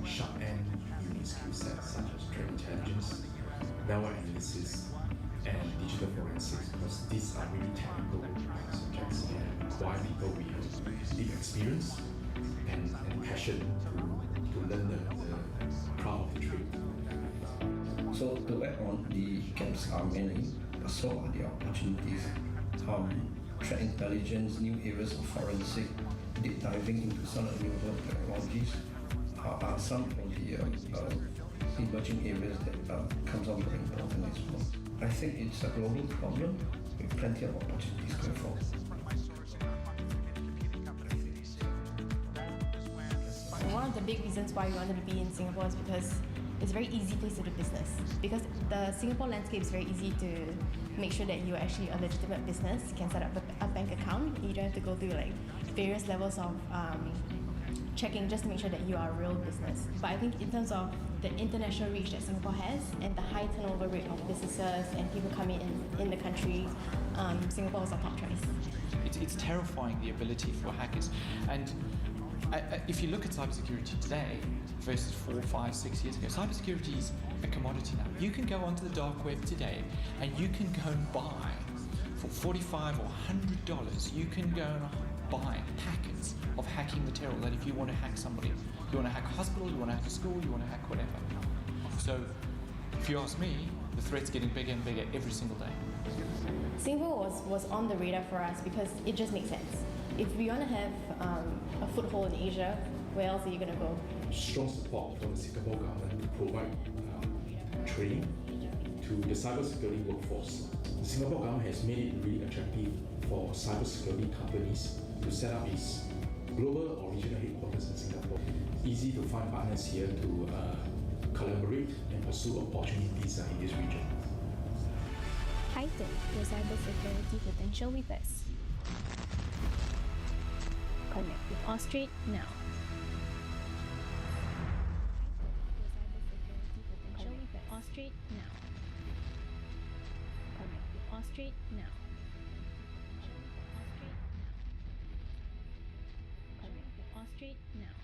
sharp-end unique skill sets such as threat intelligence, malware analysis, and digital forensics, because these are really technical subjects and require people with deep experience and passion to learn the craft of the trade. So to add on, the gaps are many, but so are the opportunities. Threat intelligence, new areas of forensic, deep diving into some renewable technologies are some of the emerging areas that comes on very important as well. I think it's a global problem with plenty of opportunities going forward. One of the big reasons why we wanted to be in Singapore is because it's a very easy place to do business. Because the Singapore landscape is very easy to make sure that you're actually a legitimate business. You can set up a bank account. You don't have to go through like various levels of checking just to make sure that you are a real business. But I think in terms of the international reach that Singapore has and the high turnover rate of businesses and people coming in the country, Singapore is our top choice. It's terrifying, the ability for hackers. And if you look at cybersecurity today versus 4, 5, 6 years ago, cybersecurity is a commodity now. You can go onto the dark web today and you can go and buy for $45 or $100, you can go and buy packets of hacking material that if you want to hack somebody, you want to hack a hospital, you want to hack a school, you want to hack whatever. So if you ask me, the threat's getting bigger and bigger every single day. Singapore was on the radar for us because it just makes sense. If we want to have a foothold in Asia, where else are you going to go? Strong support from the Singapore government to provide training to the cybersecurity workforce. The Singapore government has made it really attractive for cybersecurity companies to set up its global or regional headquarters in Singapore. Easy to find partners here to collaborate and pursue opportunities in this region. Heighten your cybersecurity potential with us. Connect with Austrade now. Connect with Austrade now. Connect with Austrade now. Connect with Austrade now.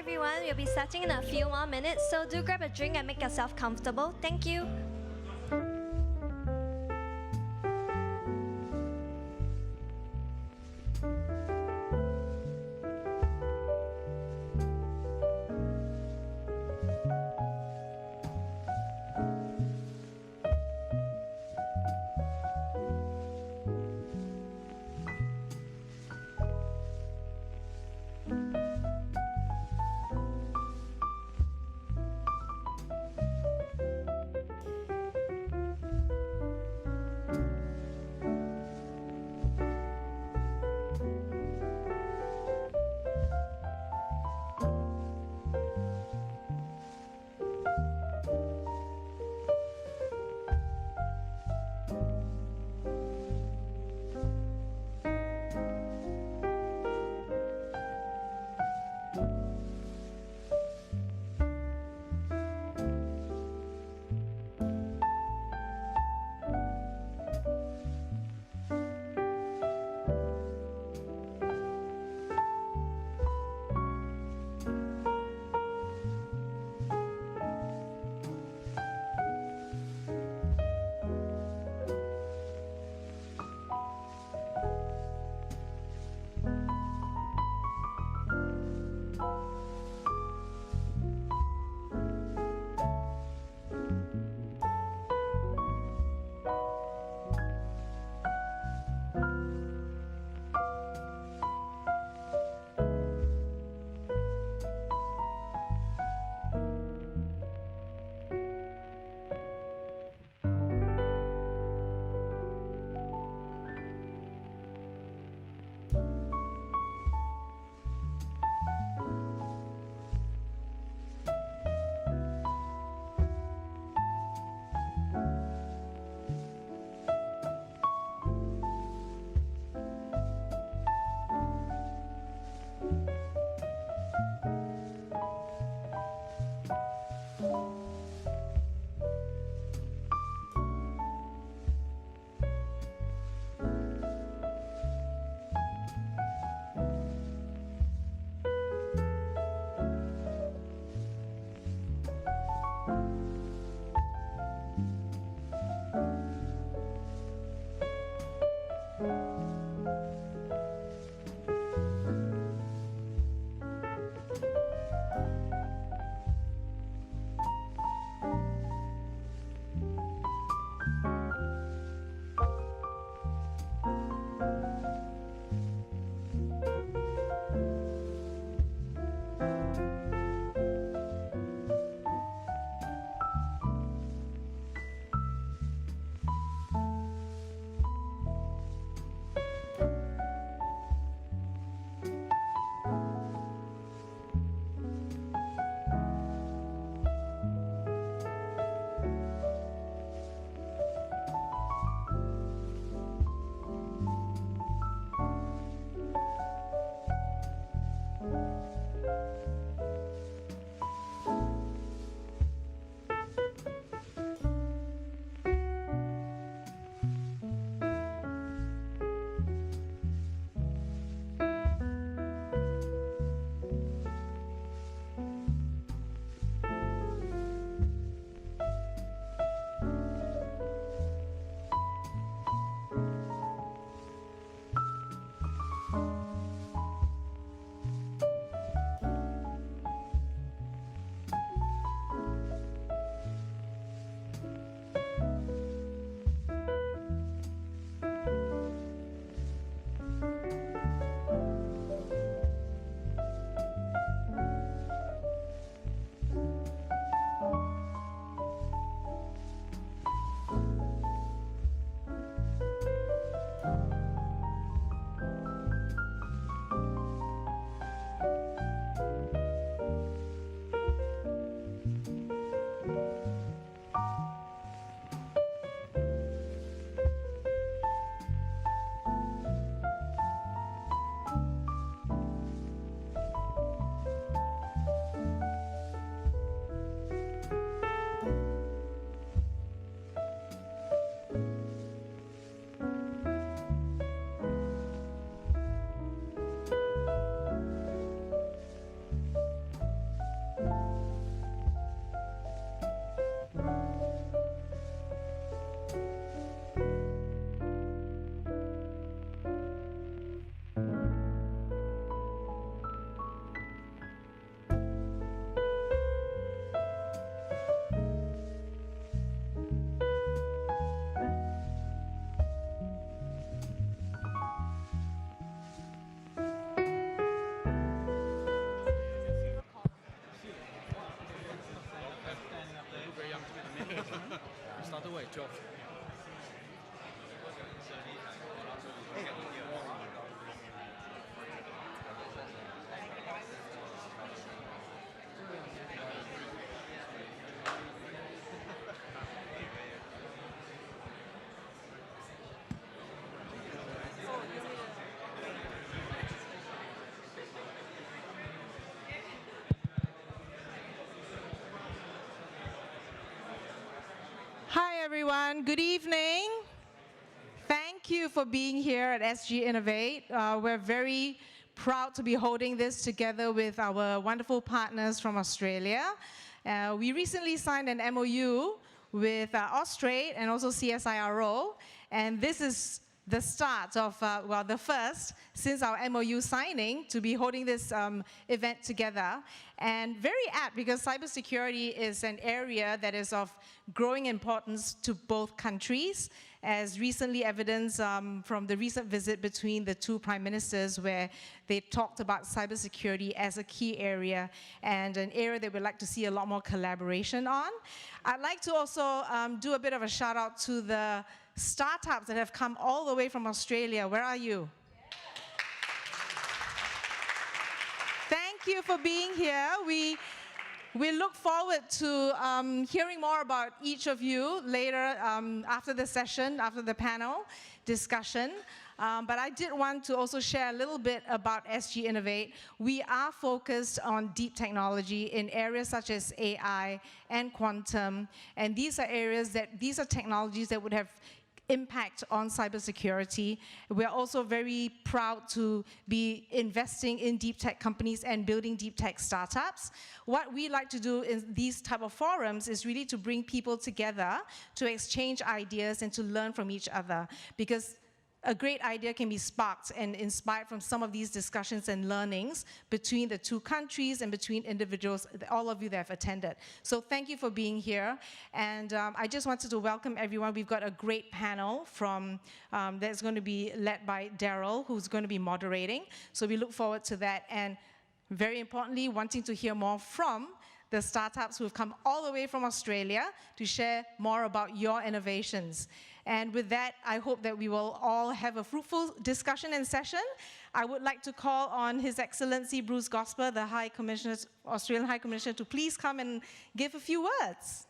everyone. We'll be starting in a few more minutes, so do grab a drink and make yourself comfortable. Thank you. Hi everyone, good evening. Thank you for being here at SGInnovate. We're very proud to be holding this together with our wonderful partners from Australia. We recently signed an MOU with Austrade and also CSIRO, and this is the start of, well, the first since our MOU signing to be holding this event together. And very apt because cybersecurity is an area that is of growing importance to both countries, as recently evidenced from the recent visit between the two prime ministers where they talked about cybersecurity as a key area and an area that we'd like to see a lot more collaboration on. I'd like to also do a bit of a shout out to the startups that have come all the way from Australia. Where are you? Thank you for being here. We look forward to hearing more about each of you later after the session, after the panel discussion. But I did want to also share a little bit about SGInnovate. We are focused on deep technology in areas such as AI and quantum. And these are technologies that would have impact on cybersecurity. We're also very proud to be investing in deep tech companies and building deep tech startups. What we like to do in these type of forums is really to bring people together to exchange ideas and to learn from each other, because a great idea can be sparked and inspired from some of these discussions and learnings between the two countries and between individuals, all of you that have attended. So thank you for being here. And I just wanted to welcome everyone. We've got a great panel that's going to be led by Daryl, who's going to be moderating. So we look forward to that. And very importantly, wanting to hear more from the startups who have come all the way from Australia to share more about your innovations. And with that, I hope that we will all have a fruitful discussion and session. I would like to call on His Excellency Bruce Gosper, the Australian High Commissioner, to please come and give a few words.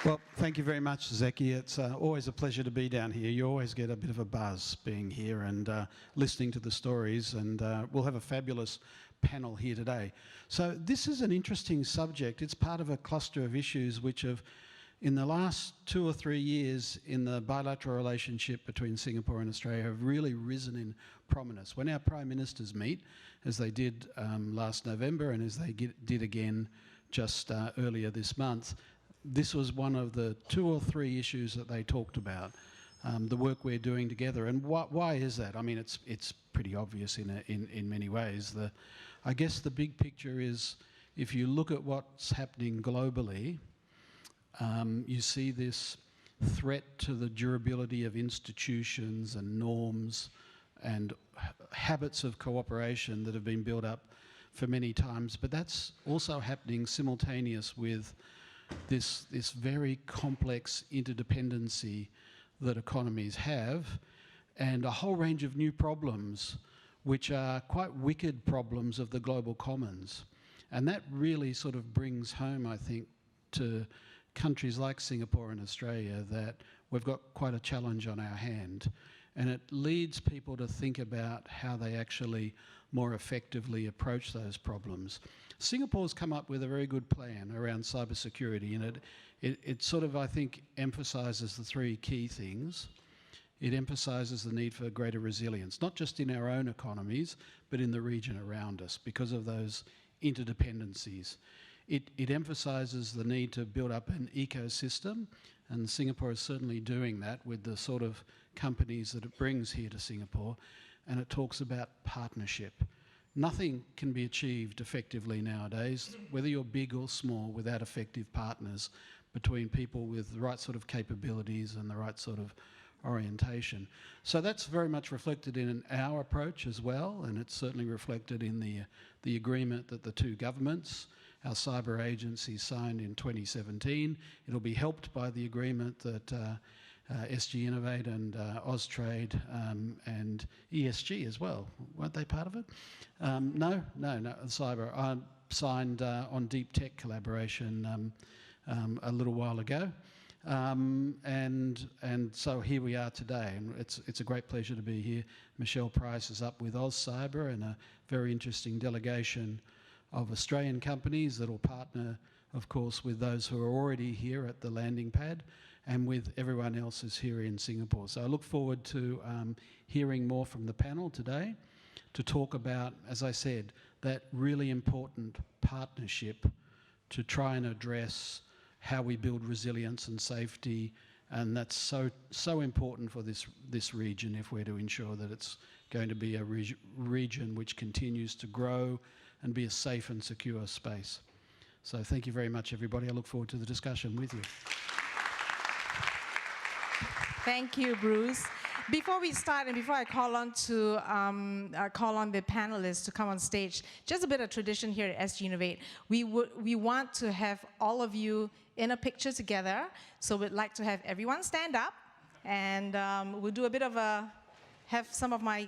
Well, thank you very much, Zeki. It's always a pleasure to be down here. You always get a bit of a buzz being here and listening to the stories, and we'll have a fabulous panel here today. So this is an interesting subject. It's part of a cluster of issues which have, in the last 2 or 3 years in the bilateral relationship between Singapore and Australia, have really risen in prominence. When our Prime Ministers meet, as they did last November and as they did again just earlier this month, this was one of the 2 or 3 issues that they talked about, the work we're doing together. And why is that? I mean, it's pretty obvious in many ways. I guess the big picture is, if you look at what's happening globally, you see this threat to the durability of institutions and norms and habits of cooperation that have been built up for many times. But that's also happening simultaneous with this very complex interdependency that economies have, and a whole range of new problems which are quite wicked problems of the global commons. And that really sort of brings home, I think, to countries like Singapore and Australia that we've got quite a challenge on our hand. And it leads people to think about how they actually more effectively approach those problems. Singapore's come up with a very good plan around cybersecurity, and it sort of, I think, emphasises the 3 key things. It emphasises the need for greater resilience, not just in our own economies, but in the region around us, because of those interdependencies. It emphasises the need to build up an ecosystem, and Singapore is certainly doing that with the sort of companies that it brings here to Singapore, and it talks about partnership. Nothing can be achieved effectively nowadays, whether you're big or small, without effective partners between people with the right sort of capabilities and the right sort of orientation. So that's very much reflected in our approach as well, and it's certainly reflected in the agreement that the 2 governments our cyber agency signed in 2017. It'll be helped by the agreement that SGInnovate and Austrade and ESG as well. Weren't they part of it? No, cyber. Signed on deep tech collaboration a little while ago. And so here we are today, and it's a great pleasure to be here. Michelle Price is up with AustCyber and a very interesting delegation of Australian companies that will partner, of course, with those who are already here at the landing pad and with everyone else who's here in Singapore. So I look forward to hearing more from the panel today to talk about, as I said, that really important partnership to try and address how we build resilience and safety, and that's so important for this region if we're to ensure that it's going to be a region which continues to grow and be a safe and secure space. So thank you very much, everybody. I look forward to the discussion with you. Thank you, Bruce. Before we start and before I call on the panelists to come on stage, just a bit of tradition here at SGInnovate. We want to have all of you in a picture together, so we'd like to have everyone stand up, and we'll do a bit of have some of my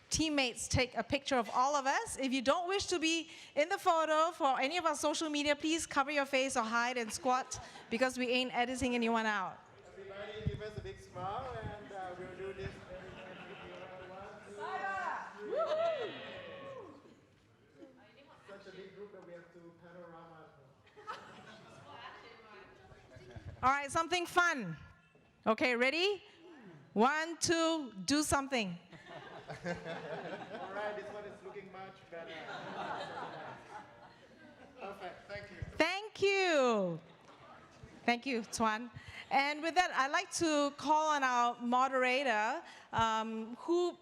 teammates take a picture of all of us. If you don't wish to be in the photo for any of our social media, please cover your face or hide and squat, because we ain't editing anyone out. Everybody give us a big smile, and we'll do this very quickly. Such a big group that we have to panorama. All right, something fun. Okay, ready? 1, 2, do something. All right, this one is looking much better. Perfect, thank you. Thank you. Thank you, Tuan. And with that, I'd like to call on our moderator, who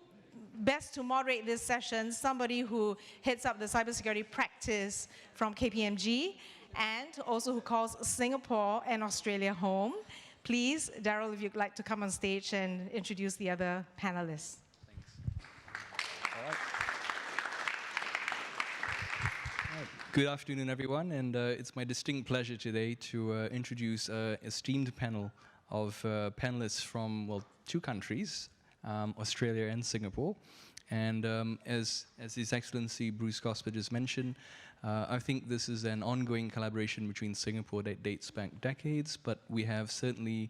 best to moderate this session, somebody who heads up the cybersecurity practice from KPMG, and also who calls Singapore and Australia home. Please, Daryl, if you'd like to come on stage and introduce the other panelists. All right. Good afternoon, everyone, and it's my distinct pleasure today to introduce an esteemed panel of panelists from, well, 2 countries, Australia and Singapore. And as His Excellency Bruce Gosper just mentioned, I think this is an ongoing collaboration between Singapore that dates back decades, but we have certainly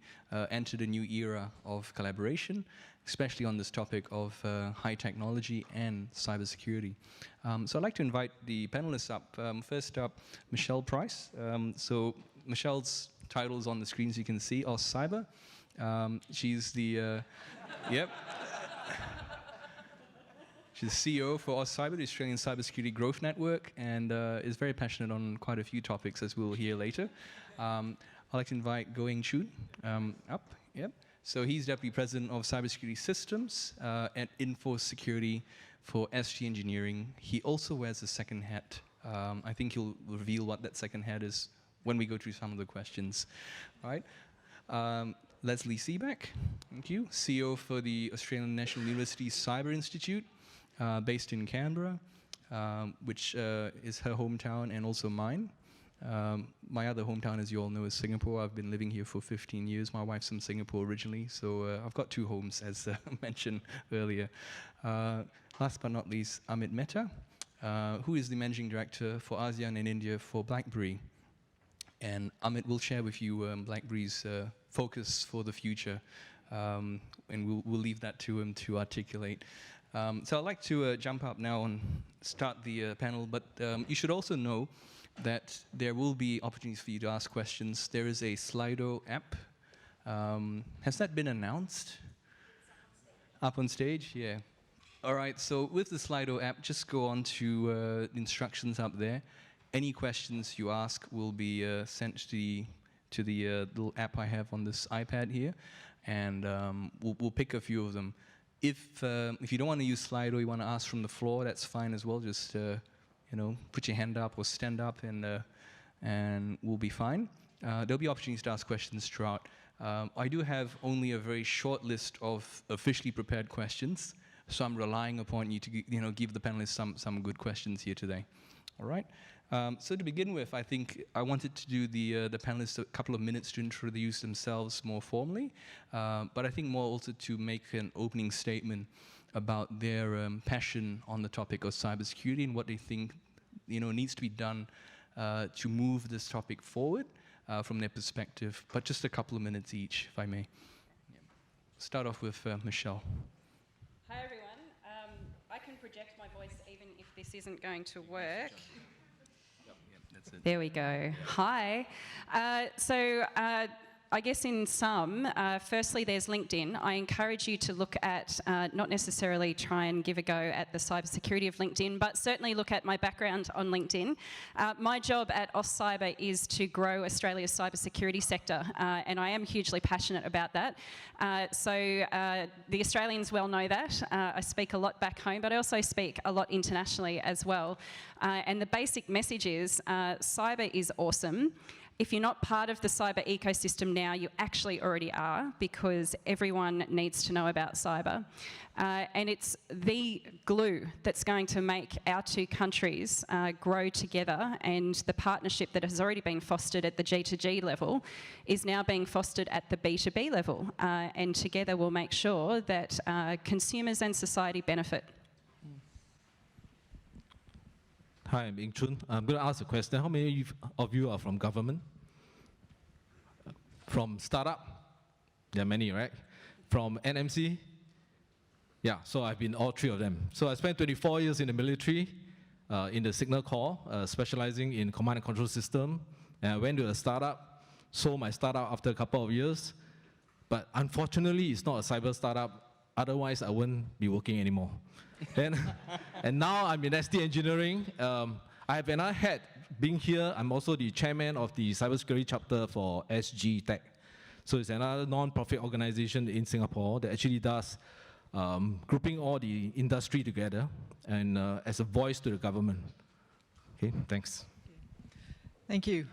entered a new era of collaboration, especially on this topic of high technology and cybersecurity. So I'd like to invite the panelists up. First up, Michelle Price. So Michelle's title is on the screen, as you can see, AustCyber. She's the, yep. She's CEO for AustCyber, the Australian Cybersecurity Growth Network, and is very passionate on quite a few topics, as we'll hear later. I'd like to invite Goeng Chun up. Yep. So he's Deputy President of Cybersecurity Systems at Info Security for SG Engineering. He also wears a second hat. I think he'll reveal what that second hat is when we go through some of the questions. All right. Leslie Seaback, thank you, CEO for the Australian National University Cyber Institute, based in Canberra, which is her hometown and also mine. My other hometown, as you all know, is Singapore. I've been living here for 15 years. My wife's from Singapore originally, so I've got 2 homes, as mentioned earlier. Last but not least, Amit Mehta, who is the Managing Director for ASEAN and India for BlackBerry. And Amit will share with you BlackBerry's focus for the future, and we'll leave that to him to articulate. So I'd like to jump up now and start the panel, but you should also know that there will be opportunities for you to ask questions. There is a Slido app. Has that been announced? Up on stage? Yeah. All right, so with the Slido app, just go on to the instructions up there. Any questions you ask will be sent to the little app I have on this iPad here, and we'll pick a few of them. If you don't want to use Slido, you want to ask from the floor, that's fine as well. Just put your hand up or stand up, and we'll be fine. There'll be opportunities to ask questions throughout. I do have only a very short list of officially prepared questions, so I'm relying upon you to give the panelists some good questions here today. All right. So to begin with, I think I wanted to do the panelists a couple of minutes to introduce themselves more formally, but I think more also to make an opening statement about their passion on the topic of cybersecurity and what they think needs to be done to move this topic forward from their perspective. But just a couple of minutes each, if I may. Start off with Michelle. Hi everyone. I can project my voice even if this isn't going to work. There we go. Hi. I guess in sum, firstly, there's LinkedIn. I encourage you to look at, not necessarily try and give a go at the cybersecurity of LinkedIn, but certainly look at my background on LinkedIn. My job at AustCyber is to grow Australia's cybersecurity sector, and I am hugely passionate about that. The Australians well know that. I speak a lot back home, but I also speak a lot internationally as well. And the basic message is, cyber is awesome. If you're not part of the cyber ecosystem now, you actually already are, because everyone needs to know about cyber. And it's the glue that's going to make our two countries grow together, and the partnership that has already been fostered at the G2G level is now being fostered at the B2B level. And together we'll make sure that consumers and society benefit. Hi, I'm Ing Chun. I'm going to ask a question. How many of you are from government? From startup? There are many, right? From NMC? Yeah, so I've been all three of them. So I spent 24 years in the military, in the Signal Corps, specializing in command and control system. And I went to a startup, sold my startup after a couple of years. But unfortunately, it's not a cyber startup. Otherwise, I wouldn't be working anymore. And now I'm in ST engineering. I have another hat. Being here, I'm also the chairman of the cybersecurity chapter for SGTech. So it's another non-profit organization in Singapore that actually does grouping all the industry together and as a voice to the government. Okay, thanks. Thank you.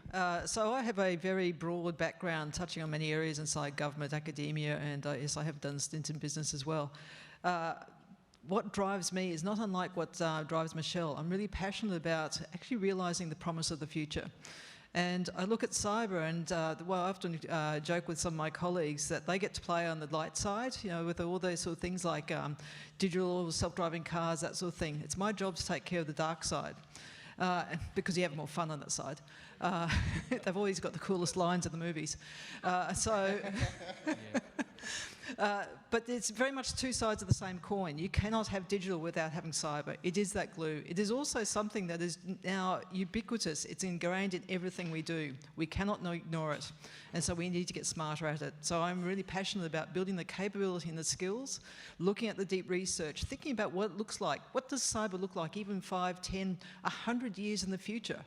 So I have a very broad background touching on many areas inside government, academia, and yes, I have done stints in business as well. What drives me is not unlike what drives Michelle. I'm really passionate about actually realising the promise of the future. And I look at cyber and, well, I often joke with some of my colleagues that they get to play on the light side, with all those sort of things like digital, self-driving cars, that sort of thing. It's my job to take care of the dark side. Because you have more fun on that side. They've always got the coolest lines in the movies. But it's very much two sides of the same coin. You cannot have digital without having cyber. It is that glue. It is also something that is now ubiquitous. It's ingrained in everything we do. We cannot ignore it. And so we need to get smarter at it. So I'm really passionate about building the capability and the skills, looking at the deep research, thinking about what it looks like. What does cyber look like even 5, 10, 100 years in the future?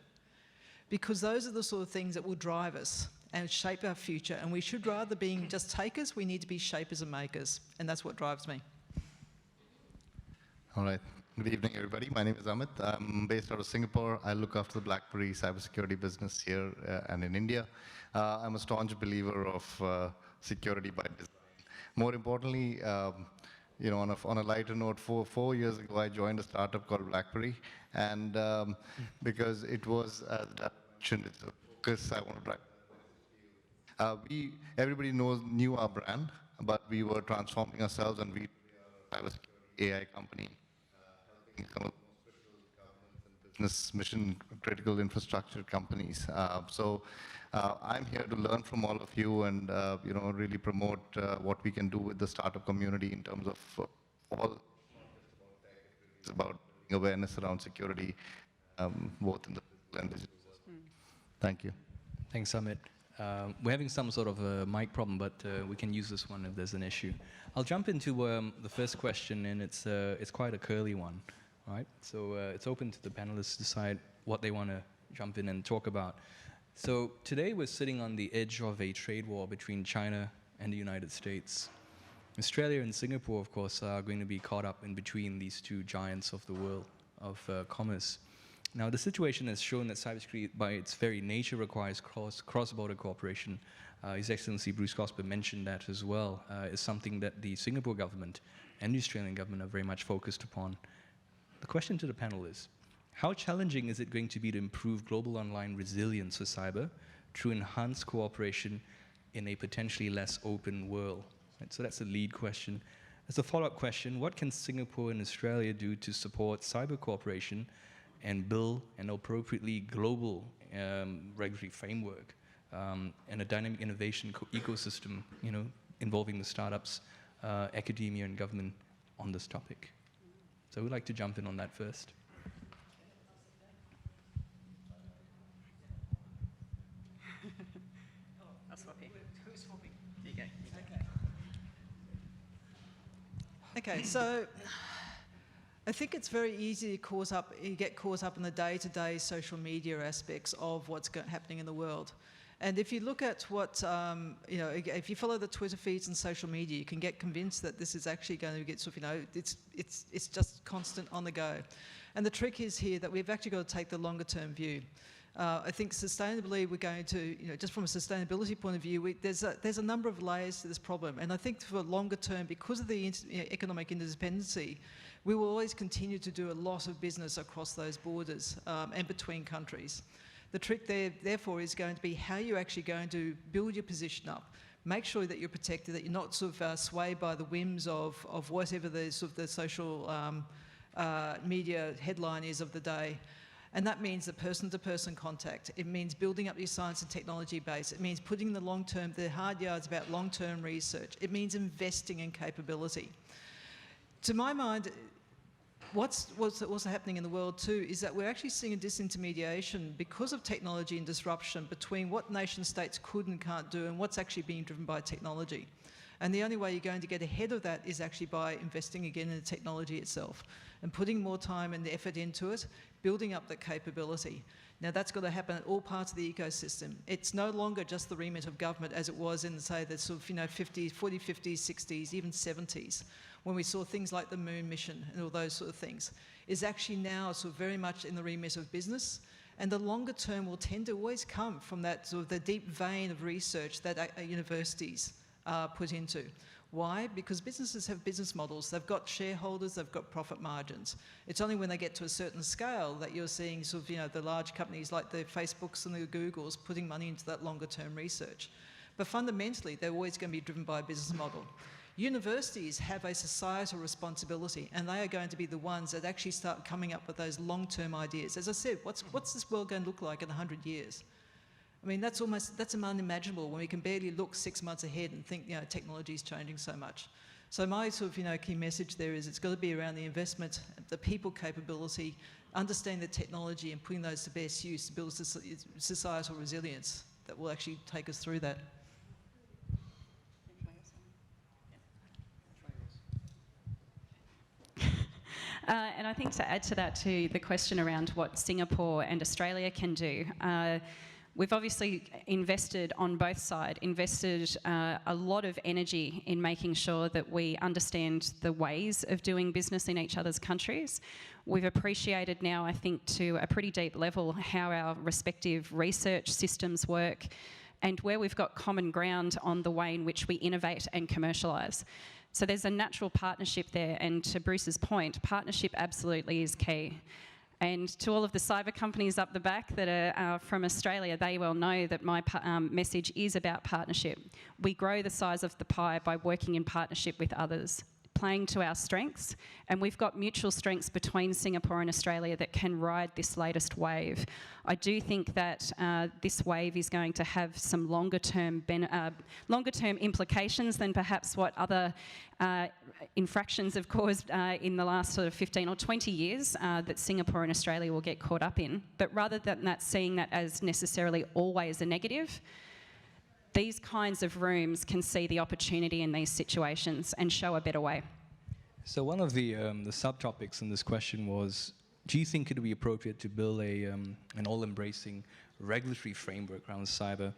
Because those are the sort of things that will drive us and shape our future. And we should, rather being just takers, we need to be shapers and makers. And that's what drives me. All right. Good evening, everybody. My name is Amit. I'm based out of Singapore. I look after the BlackBerry cybersecurity business here and in India. I'm a staunch believer of security by design. More importantly, on a lighter note, 4 years ago, I joined a startup called BlackBerry. And because it was, as I mentioned, it's a focus I want to drive. Everybody knew our brand, but we were transforming ourselves, and we are a cybersecurity AI company, helping some of the most critical government and business mission-critical infrastructure companies. So I'm here to learn from all of you and really promote what we can do with the startup community in terms of all. It's about awareness around security, both in the physical and digital world. Thank you. Thanks, Amit. We're having some sort of a mic problem, but we can use this one if there's an issue. I'll jump into the first question, and it's quite a curly one, right? So it's open to the panelists to decide what they want to jump in and talk about. So today we're sitting on the edge of a trade war between China and the United States. Australia and Singapore, of course, are going to be caught up in between these two giants of the world of commerce. Now, the situation has shown that cybersecurity, by its very nature, requires cross-border cooperation. His Excellency Bruce Gosper mentioned that as well. Is something that the Singapore government and the Australian government are very much focused upon. The question to the panel is, How challenging is it going to be to improve global online resilience for cyber through enhanced cooperation in a potentially less open world? Right, so that's the lead question. As a follow-up question, what can Singapore and Australia do to support cyber cooperation and build an appropriately global regulatory framework and a dynamic innovation ecosystem, involving the startups, academia and government on this topic? So we'd like to jump in on that first. Okay, so I think it's very easy to get caught up in the day-to-day social media aspects of what's happening in the world. And if you look at what, if you follow the Twitter feeds and social media, you can get convinced that this is actually going to get it's just constant on the go. And the trick is here that we've actually got to take the longer-term view. I think sustainably, we're going to, just from a sustainability point of view, there's a number of layers to this problem. And I think for longer term, because of the economic interdependency, we will always continue to do a lot of business across those borders and between countries. The trick there, therefore, is going to be how you're actually going to build your position up. Make sure that you're protected, that you're not sort of swayed by the whims of whatever the social media headline is of the day. And that means the person-to-person contact. It means building up your science and technology base. It means putting the hard yards about long-term research. It means investing in capability. To my mind, what's also happening in the world too is that we're actually seeing a disintermediation because of technology and disruption between what nation states could and can't do and what's actually being driven by technology. And the only way you're going to get ahead of that is actually by investing again in the technology itself and putting more time and effort into it, building up that capability. Now that's got to happen at all parts of the ecosystem. It's no longer just the remit of government as it was in, say, the sort of 40s, 50s, 60s, even 70s, when we saw things like the moon mission and all those sort of things. Is actually now sort of very much in the remit of business. And the longer term will tend to always come from that sort of the deep vein of research that universities put into. Why? Because businesses have business models. They've got shareholders, they've got profit margins. It's only when they get to a certain scale that you're seeing sort of, the large companies like the Facebooks and the Googles putting money into that longer term research. But fundamentally, they're always going to be driven by a business model. Universities have a societal responsibility, and they are going to be the ones that actually start coming up with those long-term ideas. As I said, what's this world going to look like in 100 years? I mean, that's unimaginable when we can barely look 6 months ahead and think, technology is changing so much. So my sort of, key message there is it's got to be around the investment, the people capability, understanding the technology and putting those to best use to build societal resilience that will actually take us through that. And I think to add to that too, the question around what Singapore and Australia can do. We've obviously invested on both sides, a lot of energy in making sure that we understand the ways of doing business in each other's countries. We've appreciated now, I think, to a pretty deep level how our respective research systems work and where we've got common ground on the way in which we innovate and commercialise. So there's a natural partnership there, and to Bruce's point, partnership absolutely is key. And to all of the cyber companies up the back that are from Australia, they well know that my message is about partnership. We grow the size of the pie by working in partnership with others, playing to our strengths, and we've got mutual strengths between Singapore and Australia that can ride this latest wave. I do think that this wave is going to have some longer-term implications than perhaps what other infractions have caused in the last sort of 15 or 20 years that Singapore and Australia will get caught up in. But rather than that, seeing that as necessarily always a negative, these kinds of rooms can see the opportunity in these situations and show a better way. So one of the subtopics in this question was, do you think it would be appropriate to build an all-embracing regulatory framework around cyber?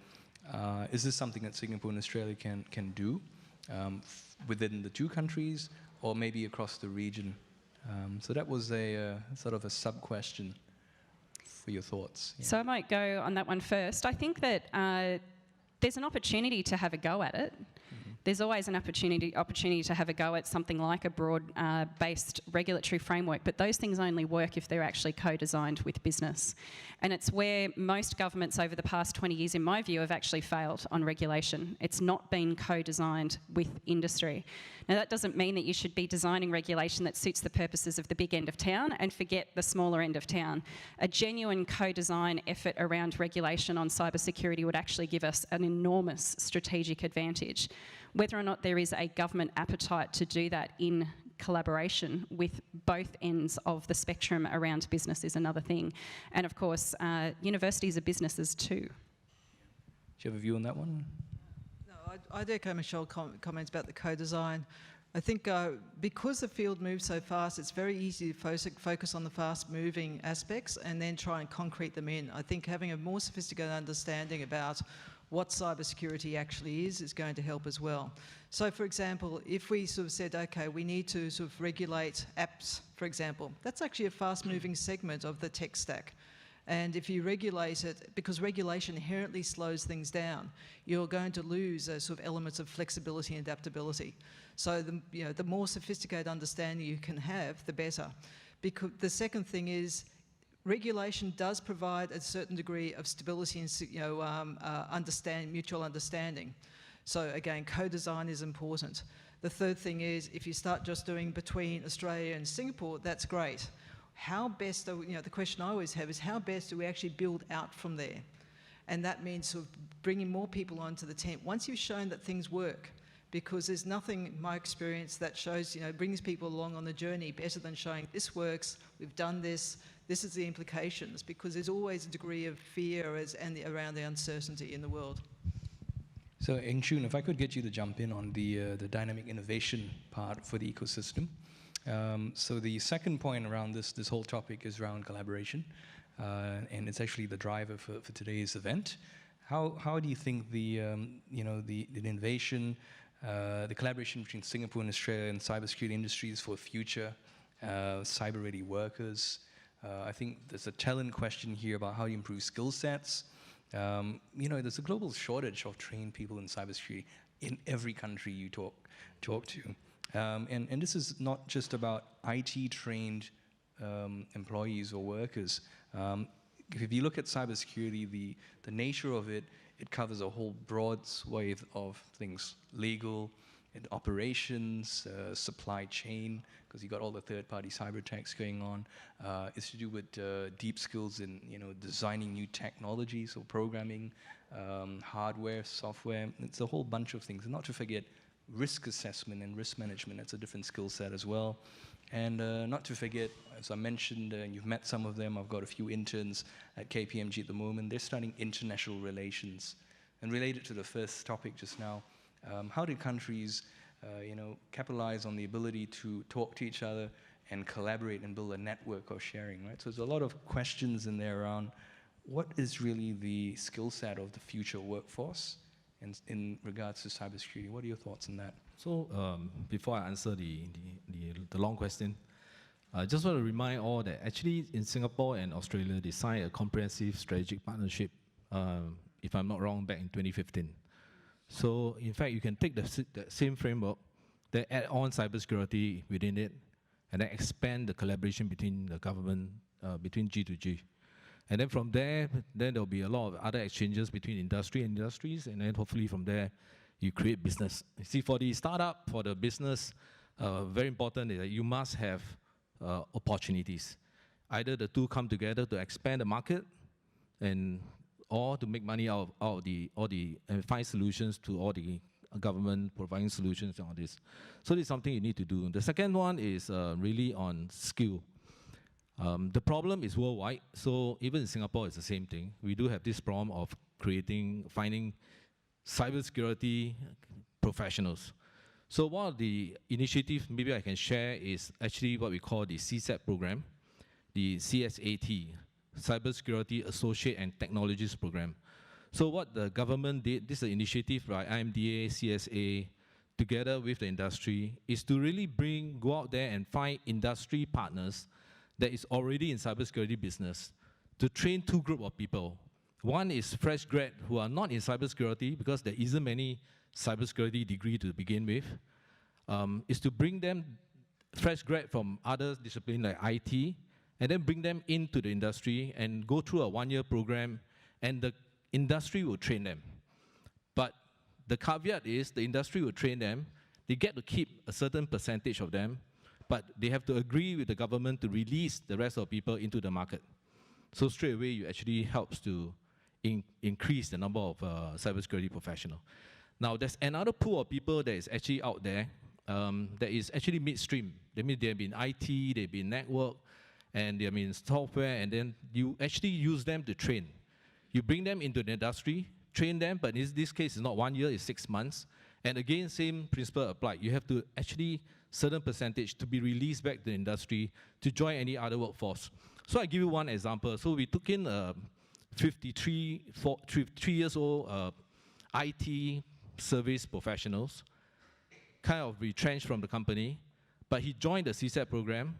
Is this something that Singapore and Australia can do within the two countries or maybe across the region? So that was a sort of a sub-question for your thoughts. Yeah. So I might go on that one first. I think that there's an opportunity to have a go at it. there's always an opportunity to have a go at something like a broad-based regulatory framework, but those things only work if they're actually co-designed with business. And it's where most governments over the past 20 years, in my view, have actually failed on regulation. It's not been co-designed with industry. Now, that doesn't mean that you should be designing regulation that suits the purposes of the big end of town and forget the smaller end of town. A genuine co-design effort around regulation on cybersecurity would actually give us an enormous strategic advantage. Whether or not there is a government appetite to do that in collaboration with both ends of the spectrum around business is another thing. And of course, universities are businesses too. Do you have a view on that one? No, I'd echo Michelle's comments about the co-design. I think because the field moves so fast, it's very easy to focus on the fast-moving aspects and then try and concrete them in. I think having a more sophisticated understanding about what cybersecurity actually is going to help as well. So, for example, if we sort of said, okay, we need to sort of regulate apps, for example, that's actually a fast-moving segment of the tech stack. And if you regulate it, because regulation inherently slows things down, you're going to lose sort of elements of flexibility and adaptability. So the more sophisticated understanding you can have, the better. Because the second thing is, regulation does provide a certain degree of stability and mutual understanding. So again, co-design is important. The third thing is, if you start just doing between Australia and Singapore, that's great. How best, the question I always have is, how best do we actually build out from there? And that means sort of bringing more people onto the tent. Once you've shown that things work, because there's nothing, in my experience, that shows, brings people along on the journey better than showing this works, we've done this, this is the implications, because there's always a degree of fear around the uncertainty in the world. So, Eng Chun, if I could get you to jump in on the dynamic innovation part for the ecosystem. So the second point around this whole topic is around collaboration, and it's actually the driver for today's event. How do you think the innovation, the collaboration between Singapore and Australia and cybersecurity industries for future cyber-ready workers? I think there's a talent question here about how you improve skill sets. There's a global shortage of trained people in cybersecurity in every country you talk to. And this is not just about IT-trained employees or workers. If you look at cybersecurity, the nature of it covers a whole broad swathe of things: legal, and operations, supply chain, because you've got all the third-party cyber attacks going on. It's to do with deep skills in designing new technologies, so programming, hardware, software. It's a whole bunch of things. And not to forget risk assessment and risk management. That's a different skill set as well. And not to forget, as I mentioned, you've met some of them. I've got a few interns at KPMG at the moment. They're studying international relations. And related to the first topic just now, how do countries capitalize on the ability to talk to each other and collaborate and build a network of sharing, right? So there's a lot of questions in there around what is really the skill set of the future workforce in regards to cybersecurity. What are your thoughts on that? So before I answer the long question, I just want to remind all that actually in Singapore and Australia, they signed a comprehensive strategic partnership, if I'm not wrong, back in 2015. So in fact, you can take the same framework, then add on cybersecurity within it, and then expand the collaboration between the government, between G to G. And then from there, then there'll be a lot of other exchanges between industry and industries, and then hopefully from there, you create business. You see, for the startup, for the business, very important is that you must have opportunities. Either the two come together to expand the market, or to make money out of and find solutions to all the government providing solutions and all this. So this is something you need to do. The second one is really on skill. The problem is worldwide, so even in Singapore, it's the same thing. We do have this problem of finding cybersecurity professionals. So one of the initiatives maybe I can share is actually what we call the CSAT program, the CSAT, Cybersecurity Associate and Technologist Program. So what the government did, this is an initiative by IMDA, CSA, together with the industry, is to really go out there and find industry partners that is already in cybersecurity business to train two groups of people. One is fresh grad who are not in cybersecurity because there isn't many cybersecurity degree to begin with, is to bring them fresh grad from other disciplines like IT, and then bring them into the industry and go through a one-year program, and the industry will train them. But the caveat is the industry will train them, they get to keep a certain percentage of them, but they have to agree with the government to release the rest of people into the market. So straight away, it actually helps to increase the number of cybersecurity professionals. Now, there's another pool of people that is actually out there that is actually midstream. That means they've been IT, they've been network, and they've been software, and then you actually use them to train. You bring them into the industry, train them, but in this case, it's not 1 year, it's 6 months. And again, same principle applied. You have to actually, certain percentage to be released back to the industry to join any other workforce. So I give you one example. So we took in 3 years old IT service professionals, kind of retrenched from the company, but he joined the CSAT program,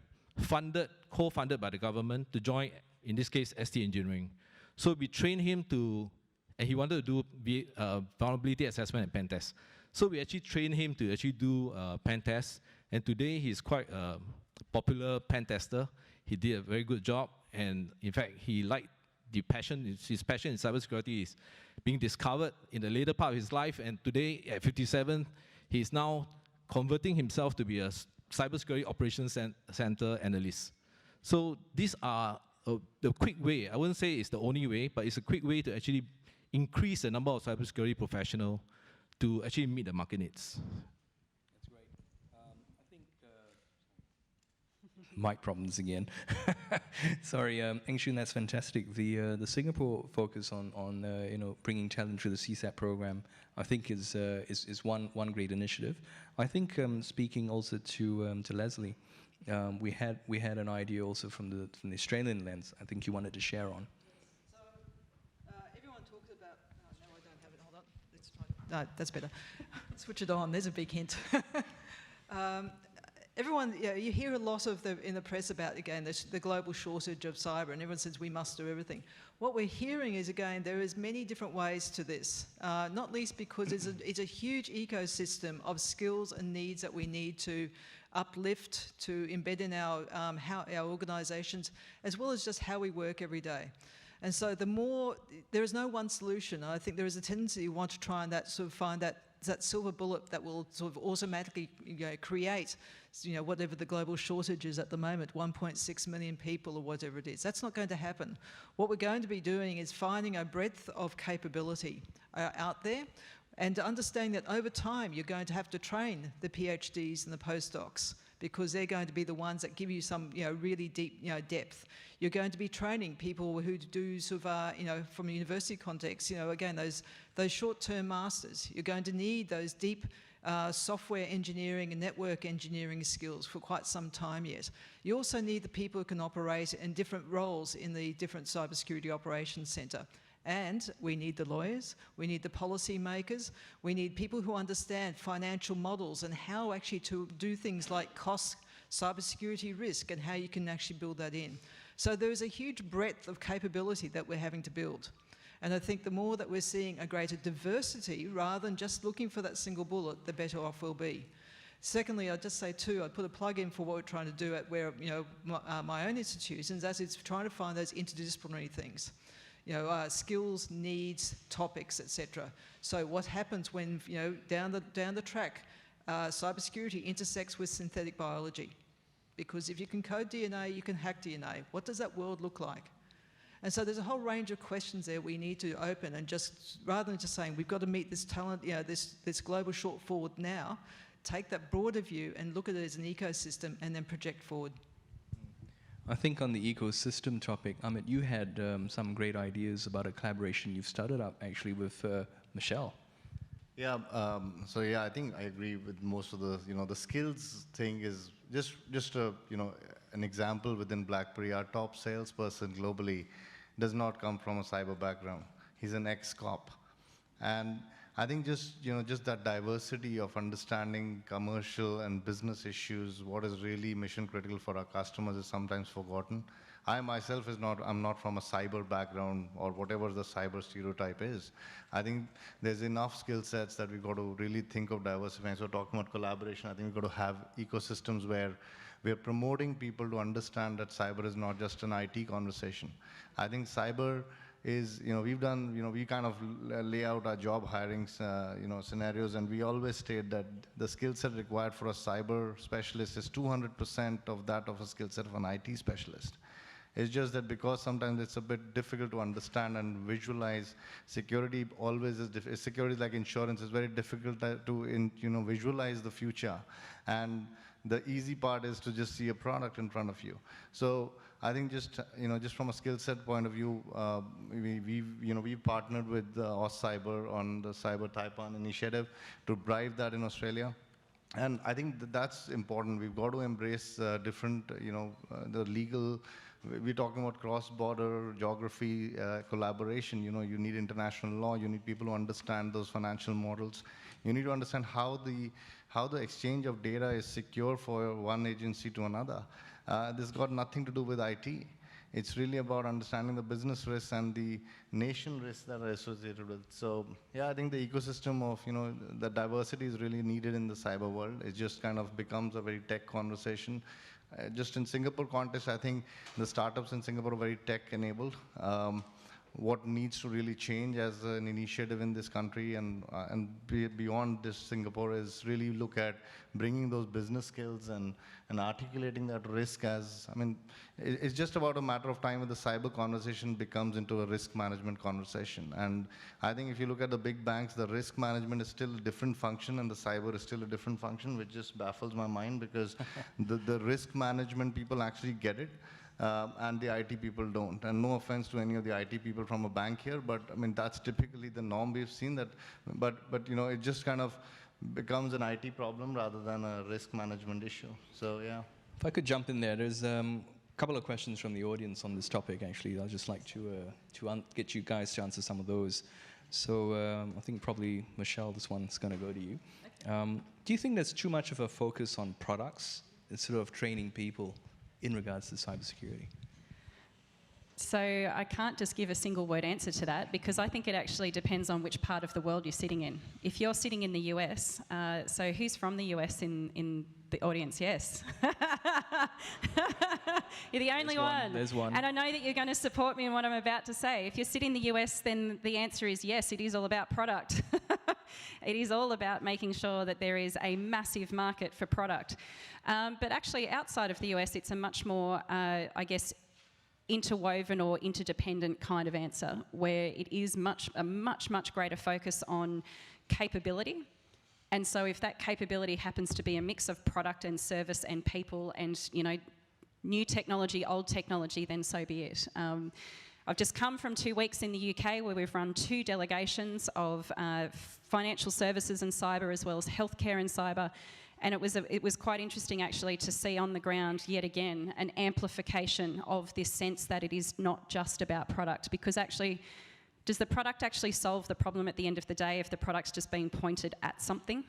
co-funded by the government to join, in this case, ST Engineering. So we trained him to, and he wanted to do vulnerability assessment and pen test. So we actually trained him to actually do pen tests, and today he's quite a popular pen tester. He did a very good job, and in fact, he liked the passion, his passion in cybersecurity is being discovered in the later part of his life, and today at 57, he's now converting himself to be a cybersecurity operations center analyst. So these are the quick way. I wouldn't say it's the only way, but it's a quick way to actually increase the number of cybersecurity professionals to actually meet the market needs. That's great. I think mic problems again. Sorry, Eng Shun, that's fantastic. The Singapore focus on you know, bringing talent through the CSAT program, I think is one great initiative. I think speaking also to Leslie, we had an idea also from the Australian lens. I think you wanted to share on. Everyone talks about. Oh, no, I don't have it. Hold on. Let's try. No, that's better. Switch it on. There's a big hint. Everyone, you hear a lot of in the press about, again, the global shortage of cyber, and everyone says we must do everything. What we're hearing is, again, there is many different ways to this, not least because it's a huge ecosystem of skills and needs that we need to uplift, to embed in our organisations, as well as just how we work every day. And so there is no one solution. I think there is a tendency you want to try and find that silver bullet that will sort of automatically create whatever the global shortage is at the moment, 1.6 million people or whatever it is. That's not going to happen. What we're going to be doing is finding a breadth of capability out there, and understanding that over time you're going to have to train the PhDs and the postdocs, because they're going to be the ones that give you some really deep depth. You're going to be training people who do sort of from a university context, again, those short-term masters. You're going to need those deep software engineering and network engineering skills for quite some time yet. You also need the people who can operate in different roles in the different cybersecurity operations centre. And we need the lawyers, we need the policy makers, we need people who understand financial models and how actually to do things like cost, cybersecurity risk, and how you can actually build that in. So there is a huge breadth of capability that we're having to build. And I think the more that we're seeing a greater diversity, rather than just looking for that single bullet, the better off we'll be. Secondly, I'd just say too, I'd put a plug in for what we're trying to do at my own institutions, as it's trying to find those interdisciplinary things. Skills, needs, topics, etc. So what happens when, down the track, cybersecurity intersects with synthetic biology? Because if you can code DNA, you can hack DNA. What does that world look like? And so there's a whole range of questions there we need to open, and just rather than just saying we've got to meet this talent, this global shortfall now, take that broader view and look at it as an ecosystem and then project forward. I think on the ecosystem topic, Amit, you had some great ideas about a collaboration you've started up actually with Michelle. Yeah, I think I agree with most of the skills thing is just an example within BlackBerry. Our top salesperson globally does not come from a cyber background. He's an ex-cop. And I think just that diversity of understanding commercial and business issues, what is really mission critical for our customers is sometimes forgotten. I myself I'm not from a cyber background or whatever the cyber stereotype is. I think there's enough skill sets that we've got to really think of diversifying. So talking about collaboration, I think we've got to have ecosystems where we're promoting people to understand that cyber is not just an IT conversation. I think cyber is, we kind of lay out our job hiring, scenarios, and we always state that the skill set required for a cyber specialist is 200% of that of a skill set of an IT specialist. It's just that because sometimes it's a bit difficult to understand and visualize, security always is difficult. Security is like insurance, it's very difficult to visualize the future. And the easy part is to just see a product in front of you. So I think just from a skill set point of view, we've partnered with AustCyber on the Cyber Taipan initiative to drive that in Australia. And I think that's important. We've got to embrace different, the legal. We're talking about cross-border geography collaboration. You need international law. You need people who understand those financial models. You need to understand how the exchange of data is secure for one agency to another. This got nothing to do with IT. It's really about understanding the business risks and the nation risks that are associated with it. So yeah, I think the ecosystem of, the diversity is really needed in the cyber world. It just kind of becomes a very tech conversation. Just in Singapore context, I think the startups in Singapore are very tech-enabled. What needs to really change as an initiative in this country and beyond this Singapore is really look at bringing those business skills and articulating that risk as, it's just about a matter of time when the cyber conversation becomes into a risk management conversation. And I think if you look at the big banks, the risk management is still a different function and the cyber is still a different function, which just baffles my mind because the risk management people actually get it. And the IT people don't. And no offense to any of the IT people from a bank here, but that's typically the norm we've seen that. But it just kind of becomes an IT problem rather than a risk management issue. So yeah. If I could jump in there, there's a couple of questions from the audience on this topic. Actually, I'd just like to get you guys to answer some of those. So I think probably Michelle, this one's going to go to you. Do you think there's too much of a focus on products instead of training people in regards to cybersecurity? So I can't just give a single word answer to that because I think it actually depends on which part of the world you're sitting in. If you're sitting in the US, so who's from the US in the audience? Yes. You're the only one. There's one. And I know that you're going to support me in what I'm about to say. If you're sitting in the US, then the answer is yes, it is all about product. It is all about making sure that there is a massive market for product. But actually, outside of the US, it's a much more, I guess, interwoven or interdependent kind of answer, where it is a much greater focus on capability. And so if that capability happens to be a mix of product and service and people and, new technology, old technology, then so be it. I've just come from 2 weeks in the UK where we've run 2 delegations of financial services and cyber as well as healthcare and cyber. And it was quite interesting actually to see on the ground yet again an amplification of this sense that it is not just about product, because actually, does the product actually solve the problem at the end of the day if the product's just being pointed at something?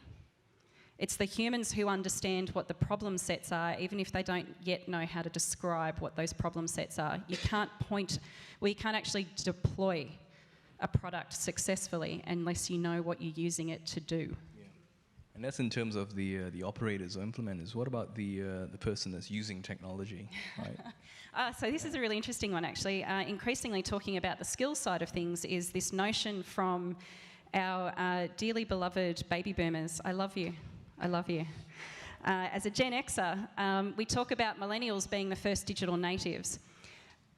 It's the humans who understand what the problem sets are, even if they don't yet know how to describe what those problem sets are. You can't actually deploy a product successfully unless you know what you're using it to do. And that's in terms of the operators or implementers. What about the person that's using technology? Right? So this is a really interesting one, actually. Increasingly talking about the skill side of things is this notion from our dearly beloved baby boomers. I love you. I love you. As a Gen Xer, we talk about millennials being the first digital natives.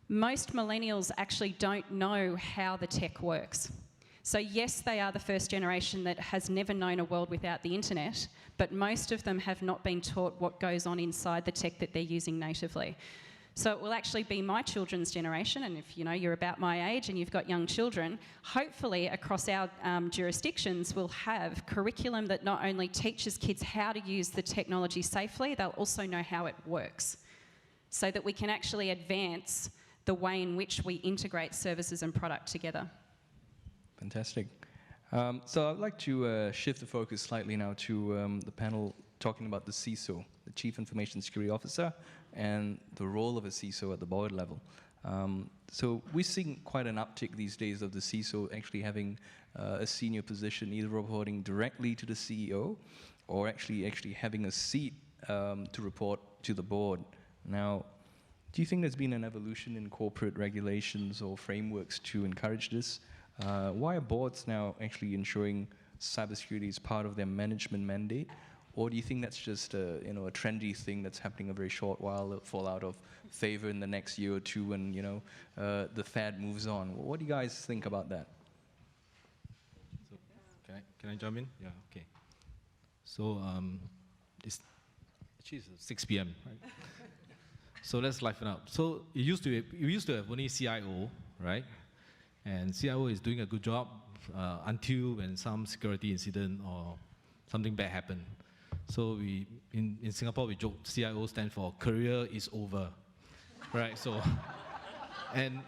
Most millennials actually don't know how the tech works. So yes, they are the first generation that has never known a world without the internet, but most of them have not been taught what goes on inside the tech that they're using natively. So it will actually be my children's generation, and if you're about my age and you've got young children, hopefully across our jurisdictions we'll have curriculum that not only teaches kids how to use the technology safely, they'll also know how it works, so that we can actually advance the way in which we integrate services and product together. Fantastic. So I'd like to shift the focus slightly now to the panel talking about the CISO, the Chief Information Security Officer, and the role of a CISO at the board level. So we're seeing quite an uptick these days of the CISO actually having a senior position, either reporting directly to the CEO or actually having a seat to report to the board. Now, do you think there's been an evolution in corporate regulations or frameworks to encourage this? Why are boards now actually ensuring cybersecurity is part of their management mandate? Or do you think that's just a trendy thing that's happening a very short while, it'll fall out of favor in the next year or two when the fad moves on? What do you guys think about that? So, can I jump in? Yeah, okay. So it's 6 p.m., right? So let's liven up. So we used to have only CIO, right? And CIO is doing a good job until when some security incident or something bad happened. So in Singapore, we joke CIO stands for career is over, right? So, and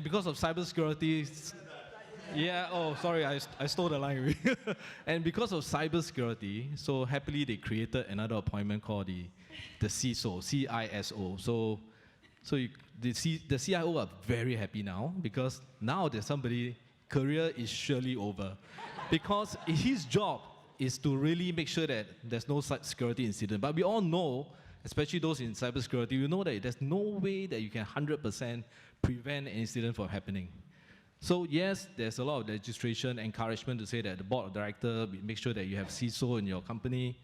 because of cybersecurity, yeah, oh, sorry, I stole the line. And because of cybersecurity, so happily they created another appointment called the CISO, CISO. So the CIO are very happy now because now there's somebody, career is surely over. Because his job is to really make sure that there's no security incident. But we all know, especially those in cybersecurity, we know that there's no way that you can 100% prevent an incident from happening. So yes, there's a lot of legislation, encouragement to say that the board of directors make sure that you have CISO in your company.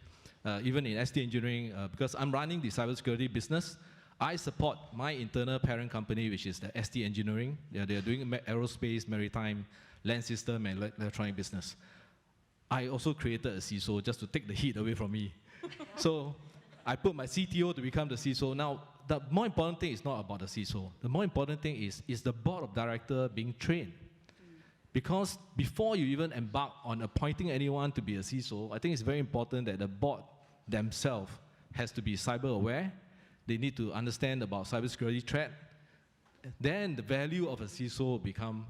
Even in ST Engineering, because I'm running the cybersecurity business, I support my internal parent company, which is the ST Engineering. They're doing aerospace, maritime, land system, and electronic business. I also created a CISO just to take the heat away from me. So I put my CTO to become the CISO. Now, the more important thing is not about the CISO. The more important thing is the board of directors being trained. Because before you even embark on appointing anyone to be a CISO, I think it's very important that the board themselves has to be cyber aware. They need to understand about cybersecurity threat. Then the value of a CISO will become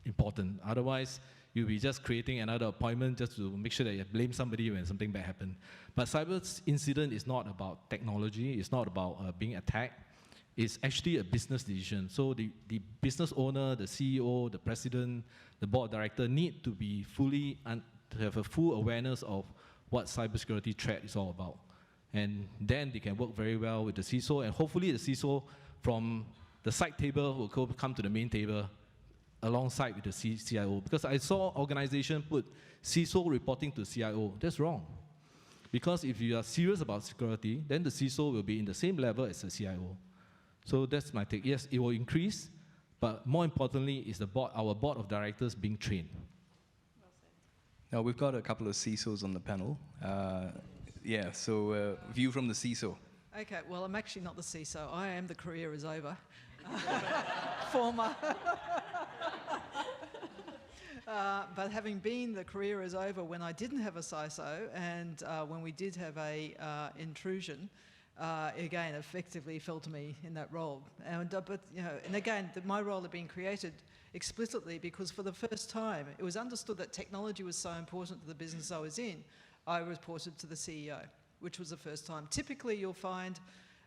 important. Otherwise, you'll be just creating another appointment just to make sure that you blame somebody when something bad happens. But cyber incident is not about technology. It's not about being attacked. It's actually a business decision. So the business owner, the CEO, the president, the board director need to be to have a full awareness of what cybersecurity threat is all about. And then they can work very well with the CISO, and hopefully the CISO from the side table will come to the main table alongside with the CIO. Because I saw organizations put CISO reporting to CIO. That's wrong. Because if you are serious about security, then the CISO will be in the same level as the CIO. So that's my take. Yes, it will increase, but more importantly is our board of directors being trained. Now, we've got a couple of CISOs on the panel. Yeah, so view from the CISO. Okay, well, I'm actually not the CISO. I am the career is over. Former. But having been the career is over when I didn't have a CISO and when we did have a intrusion, again, effectively fell to me in that role. And again, my role had been created explicitly because for the first time, it was understood that technology was so important to the business I was in. I reported to the CEO, which was the first time. Typically, you'll find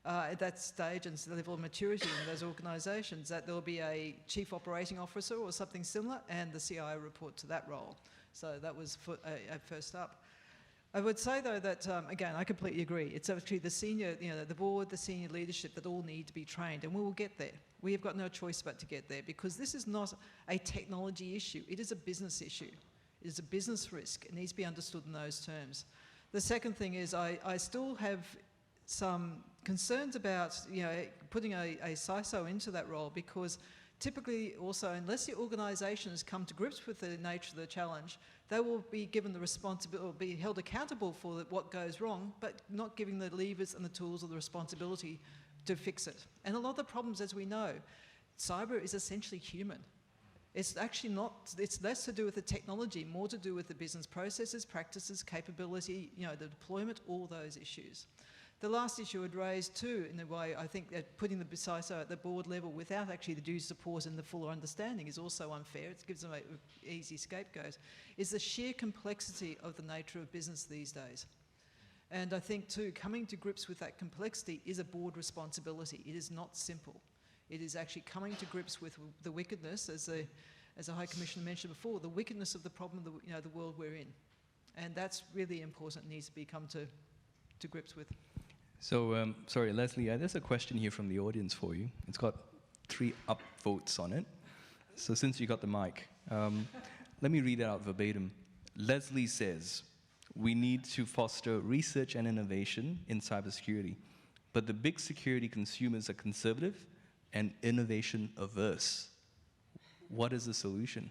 at that stage and the level of maturity in those organisations that there'll be a chief operating officer or something similar, and the CIO report to that role. So that was first up. I would say, though, that, again, I completely agree. It's actually the senior, the board, the senior leadership that all need to be trained, and we will get there. We have got no choice but to get there because this is not a technology issue. It is a business issue. It is a business risk. It needs to be understood in those terms. The second thing is I still have some concerns about putting a CISO into that role because typically also unless the organisation has come to grips with the nature of the challenge, they will be given the responsibility, or be held accountable for what goes wrong, but not giving the levers and the tools or the responsibility to fix it. And a lot of the problems, as we know, cyber is essentially human. It's actually not, it's less to do with the technology, more to do with the business processes, practices, capability, the deployment, all those issues. The last issue I'd raise too, in a way, I think that putting the CISO at the board level without actually the due support and the fuller understanding is also unfair. It gives them an easy scapegoat, is the sheer complexity of the nature of business these days. And I think too, coming to grips with that complexity is a board responsibility. It is not simple. It is actually coming to grips with the wickedness, as the High Commissioner mentioned before, the wickedness of the problem, the world we're in. And that's really important, needs to be come to grips with. So, sorry, Leslie, there's a question here from the audience for you. It's got 3 upvotes on it. So since you got the mic, let me read it out verbatim. Leslie says, we need to foster research and innovation in cybersecurity, but the big security consumers are conservative and innovation averse. What is the solution?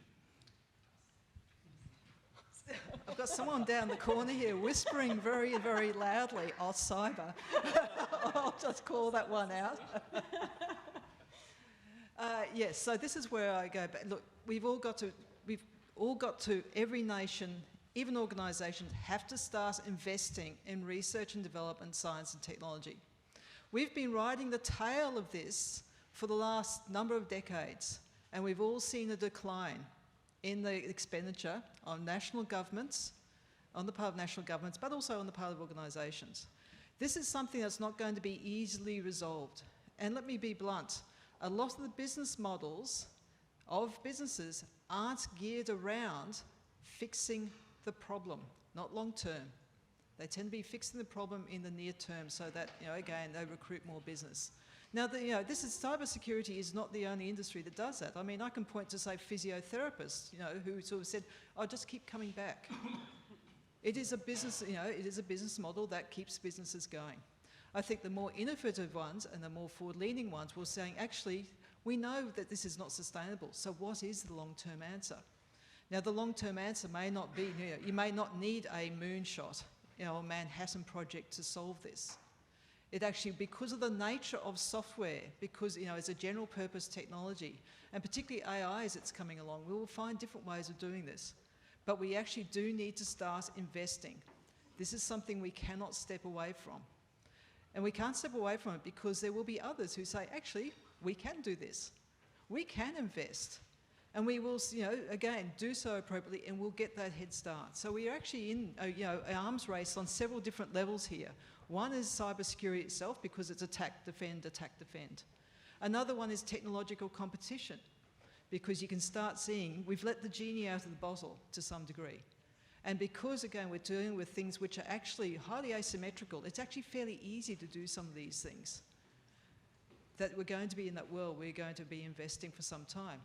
I've got someone down the corner here whispering very, very loudly, AustCyber. I'll just call that one out. Yes, so this is where I go back. Look, we've all got to, every nation, even organisations, have to start investing in research and development, science and technology. We've been riding the tail of this for the last number of decades, and we've all seen a decline in the expenditure on national governments, on the part of national governments, but also on the part of organisations. This is something that's not going to be easily resolved. And let me be blunt, a lot of the business models of businesses aren't geared around fixing the problem, not long term. They tend to be fixing the problem in the near term so that, again, they recruit more business. Now, cybersecurity is not the only industry that does that. I mean, I can point to, say, physiotherapists, who sort of said, "Oh, just keep coming back." It is a business, it is a business model that keeps businesses going. I think the more innovative ones and the more forward-leaning ones were saying, actually, we know that this is not sustainable, so what is the long-term answer? Now, the long-term answer may not be, you may not need a moonshot, a Manhattan project to solve this. It actually, because of the nature of software, because it's a general purpose technology, and particularly AI as it's coming along, we will find different ways of doing this. But we actually do need to start investing. This is something we cannot step away from. And we can't step away from it because there will be others who say, actually, we can do this. We can invest. And we will, again, do so appropriately, and we'll get that head start. So we are actually in, an arms race on several different levels here. One is cybersecurity itself, because it's attack, defend, attack, defend. Another one is technological competition, because you can start seeing we've let the genie out of the bottle to some degree. And because, again, we're dealing with things which are actually highly asymmetrical, it's actually fairly easy to do some of these things. That we're going to be in that world, we're going to be investing for some time.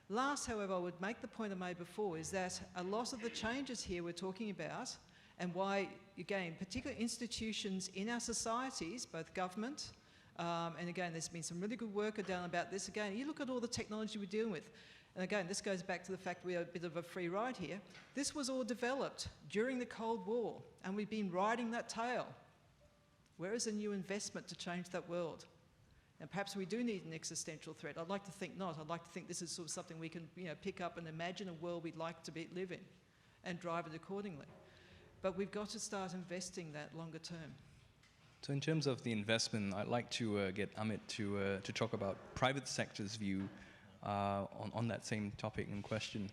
Last, however, I would make the point I made before, is that a lot of the changes here we're talking about, and why, again, particular institutions in our societies, both government, and again, there's been some really good work done about this. Again, you look at all the technology we're dealing with, and again, this goes back to the fact we are a bit of a free ride here. This was all developed during the Cold War, and we've been riding that tail. Where is a new investment to change that world? And perhaps we do need an existential threat. I'd like to think not. I'd like to think this is sort of something we can pick up and imagine a world we'd like to live in and drive it accordingly. But we've got to start investing that longer term. So in terms of the investment, I'd like to get Amit to talk about private sector's view on that same topic in question.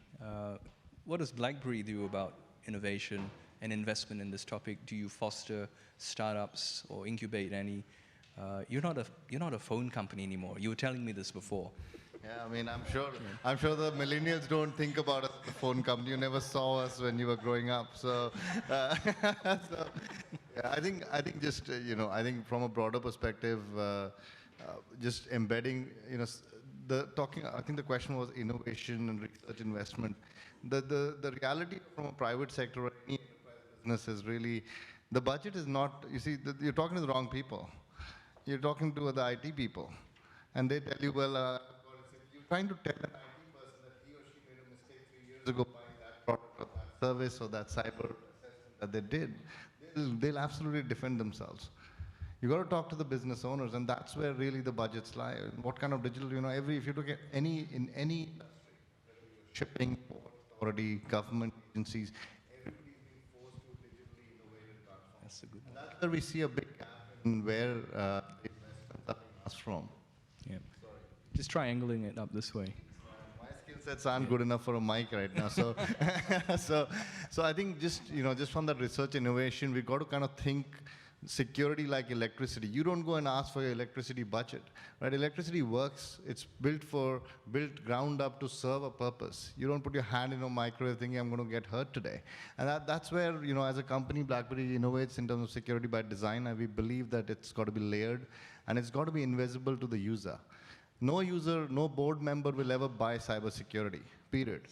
What does BlackBerry do about innovation and investment in this topic? Do you foster startups or incubate any? You're not a phone company anymore. You were telling me this before. Yeah, I mean, I'm sure the millennials don't think about us as a phone company. You never saw us when you were growing up. So, yeah, I think just I think from a broader perspective, just embedding, I think the question was innovation and research investment. The reality from a private sector or any business is really, the budget is not. You see, you're talking to the wrong people. You're talking to the IT people, and they tell you, well. Trying to tell an IT person that he or she made a mistake 3 years ago buying that product or that service or that cyber assessment that they did, they'll absolutely defend themselves. You got to talk to the business owners, and that's where really the budgets lie. What kind of digital, if you look at any industry, shipping, port authority, government agencies, everybody's being forced to digitally innovate and transform. That's a good one. That's where we see a big gap in in where the investments are being asked from. Yeah. Just triangling it up this way. My skill sets aren't good enough for a mic right now. So, so I think just from that research innovation, we've got to kind of think security like electricity. You don't go and ask for your electricity budget, right? Electricity works. It's built ground up to serve a purpose. You don't put your hand in a microwave thinking I'm going to get hurt today. And that's where, as a company, BlackBerry innovates in terms of security by design, and we believe that it's got to be layered, and it's got to be invisible to the user. No user, no board member will ever buy cybersecurity, period.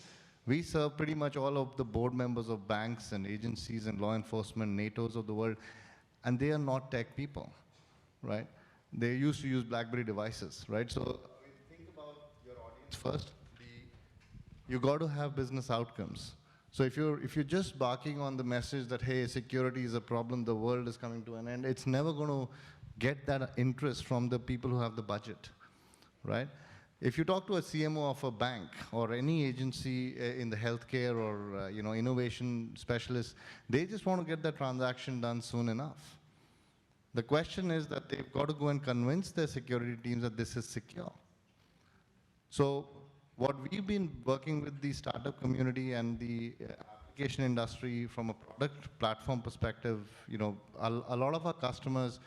We serve pretty much all of the board members of banks and agencies and law enforcement, NATOs of the world, and they are not tech people, right? They used to use BlackBerry devices, right? So think about your audience first. You got to have business outcomes. So if you're just barking on the message that, hey, security is a problem, the world is coming to an end, it's never going to get that interest from the people who have the budget, right? If you talk to a CMO of a bank or any agency in the healthcare or innovation specialist, they just want to get that transaction done soon enough. The question is that they've got to go and convince their security teams that this is secure. So what we've been working with the startup community and the application industry from a product platform perspective, a lot of our customers,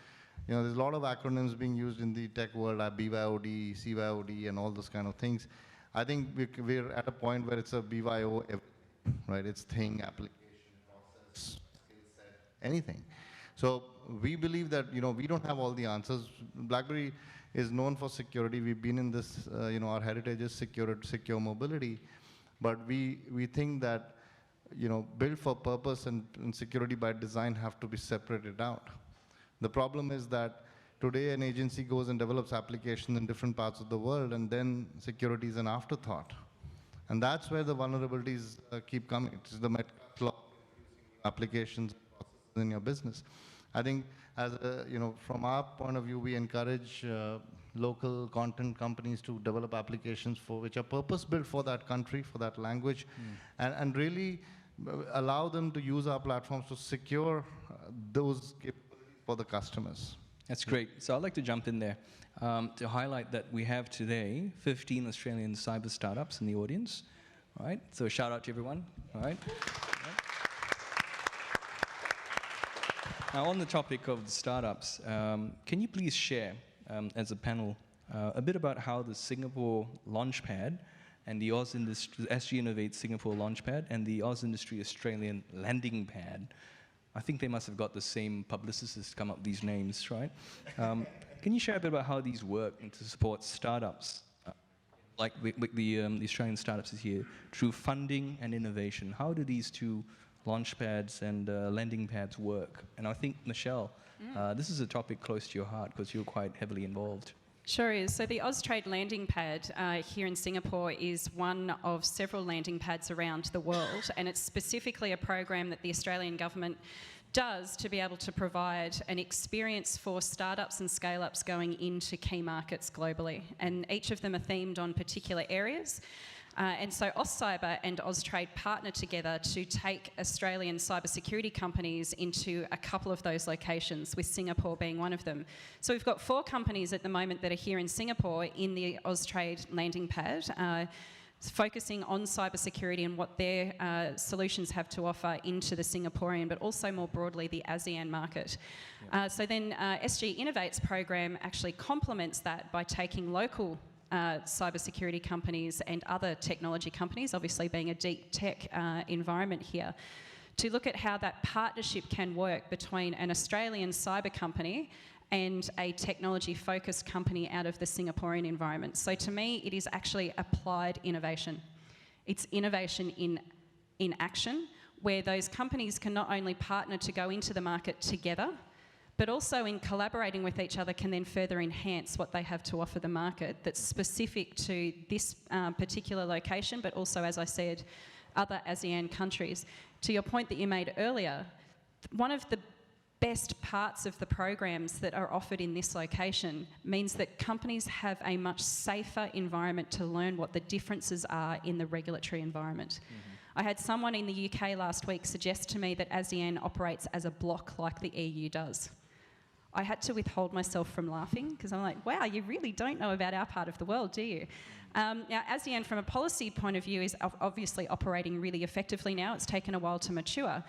there's a lot of acronyms being used in the tech world, BYOD, CYOD, and all those kind of things. I think we're at a point where it's a BYO, right? It's thing, application, process, skill set, anything. So we believe that, we don't have all the answers. BlackBerry is known for security. We've been in this, our heritage is secure mobility. But we think that, built for purpose and security by design have to be separated out. The problem is that today an agency goes and develops applications in different parts of the world, and then security is an afterthought. And that's where the vulnerabilities keep coming. It's the applications in your business. I think, from our point of view, we encourage local content companies to develop applications which are purpose-built for that country, for that language, and really allow them to use our platforms to secure those capabilities for the customers. That's great. So I'd like to jump in there to highlight that we have today 15 Australian cyber startups in the audience. All right. So shout out to everyone. All right. Now, on the topic of the startups, can you please share, as a panel, a bit about how the Singapore Launchpad and the SGInnovate Singapore Launchpad and the AusIndustry Australian Landing Pad, I think they must have got the same publicists to come up with these names, right? Can you share a bit about how these work and to support startups, like the Australian startups is here, through funding and innovation? How do these two launchpads and landing pads work? And I think, Michelle, this is a topic close to your heart because you're quite heavily involved. Sure is. So the Austrade landing pad here in Singapore is one of several landing pads around the world, and it's specifically a program that the Australian government does to be able to provide an experience for startups and scale-ups going into key markets globally. And each of them are themed on particular areas. And so AustCyber and Austrade partner together to take Australian cybersecurity companies into a couple of those locations, with Singapore being one of them. So we've got 4 companies at the moment that are here in Singapore in the Austrade landing pad, focusing on cybersecurity and what their solutions have to offer into the Singaporean, but also more broadly the ASEAN market. So then SGInnovate's program actually complements that by taking local cybersecurity companies and other technology companies, obviously being a deep tech environment here, to look at how that partnership can work between an Australian cyber company and a technology-focused company out of the Singaporean environment. So to me, it is actually applied innovation. It's innovation in action, where those companies can not only partner to go into the market together, but also in collaborating with each other can then further enhance what they have to offer the market that's specific to this particular location, but also, as I said, other ASEAN countries. To your point that you made earlier, one of the best parts of the programs that are offered in this location means that companies have a much safer environment to learn what the differences are in the regulatory environment. I had someone in the UK last week suggest to me that ASEAN operates as a bloc like the EU does. I had to withhold myself from laughing because I'm like, wow, you really don't know about our part of the world, do you? Now, ASEAN, from a policy point of view, is obviously operating really effectively now. It's taken a while to mature.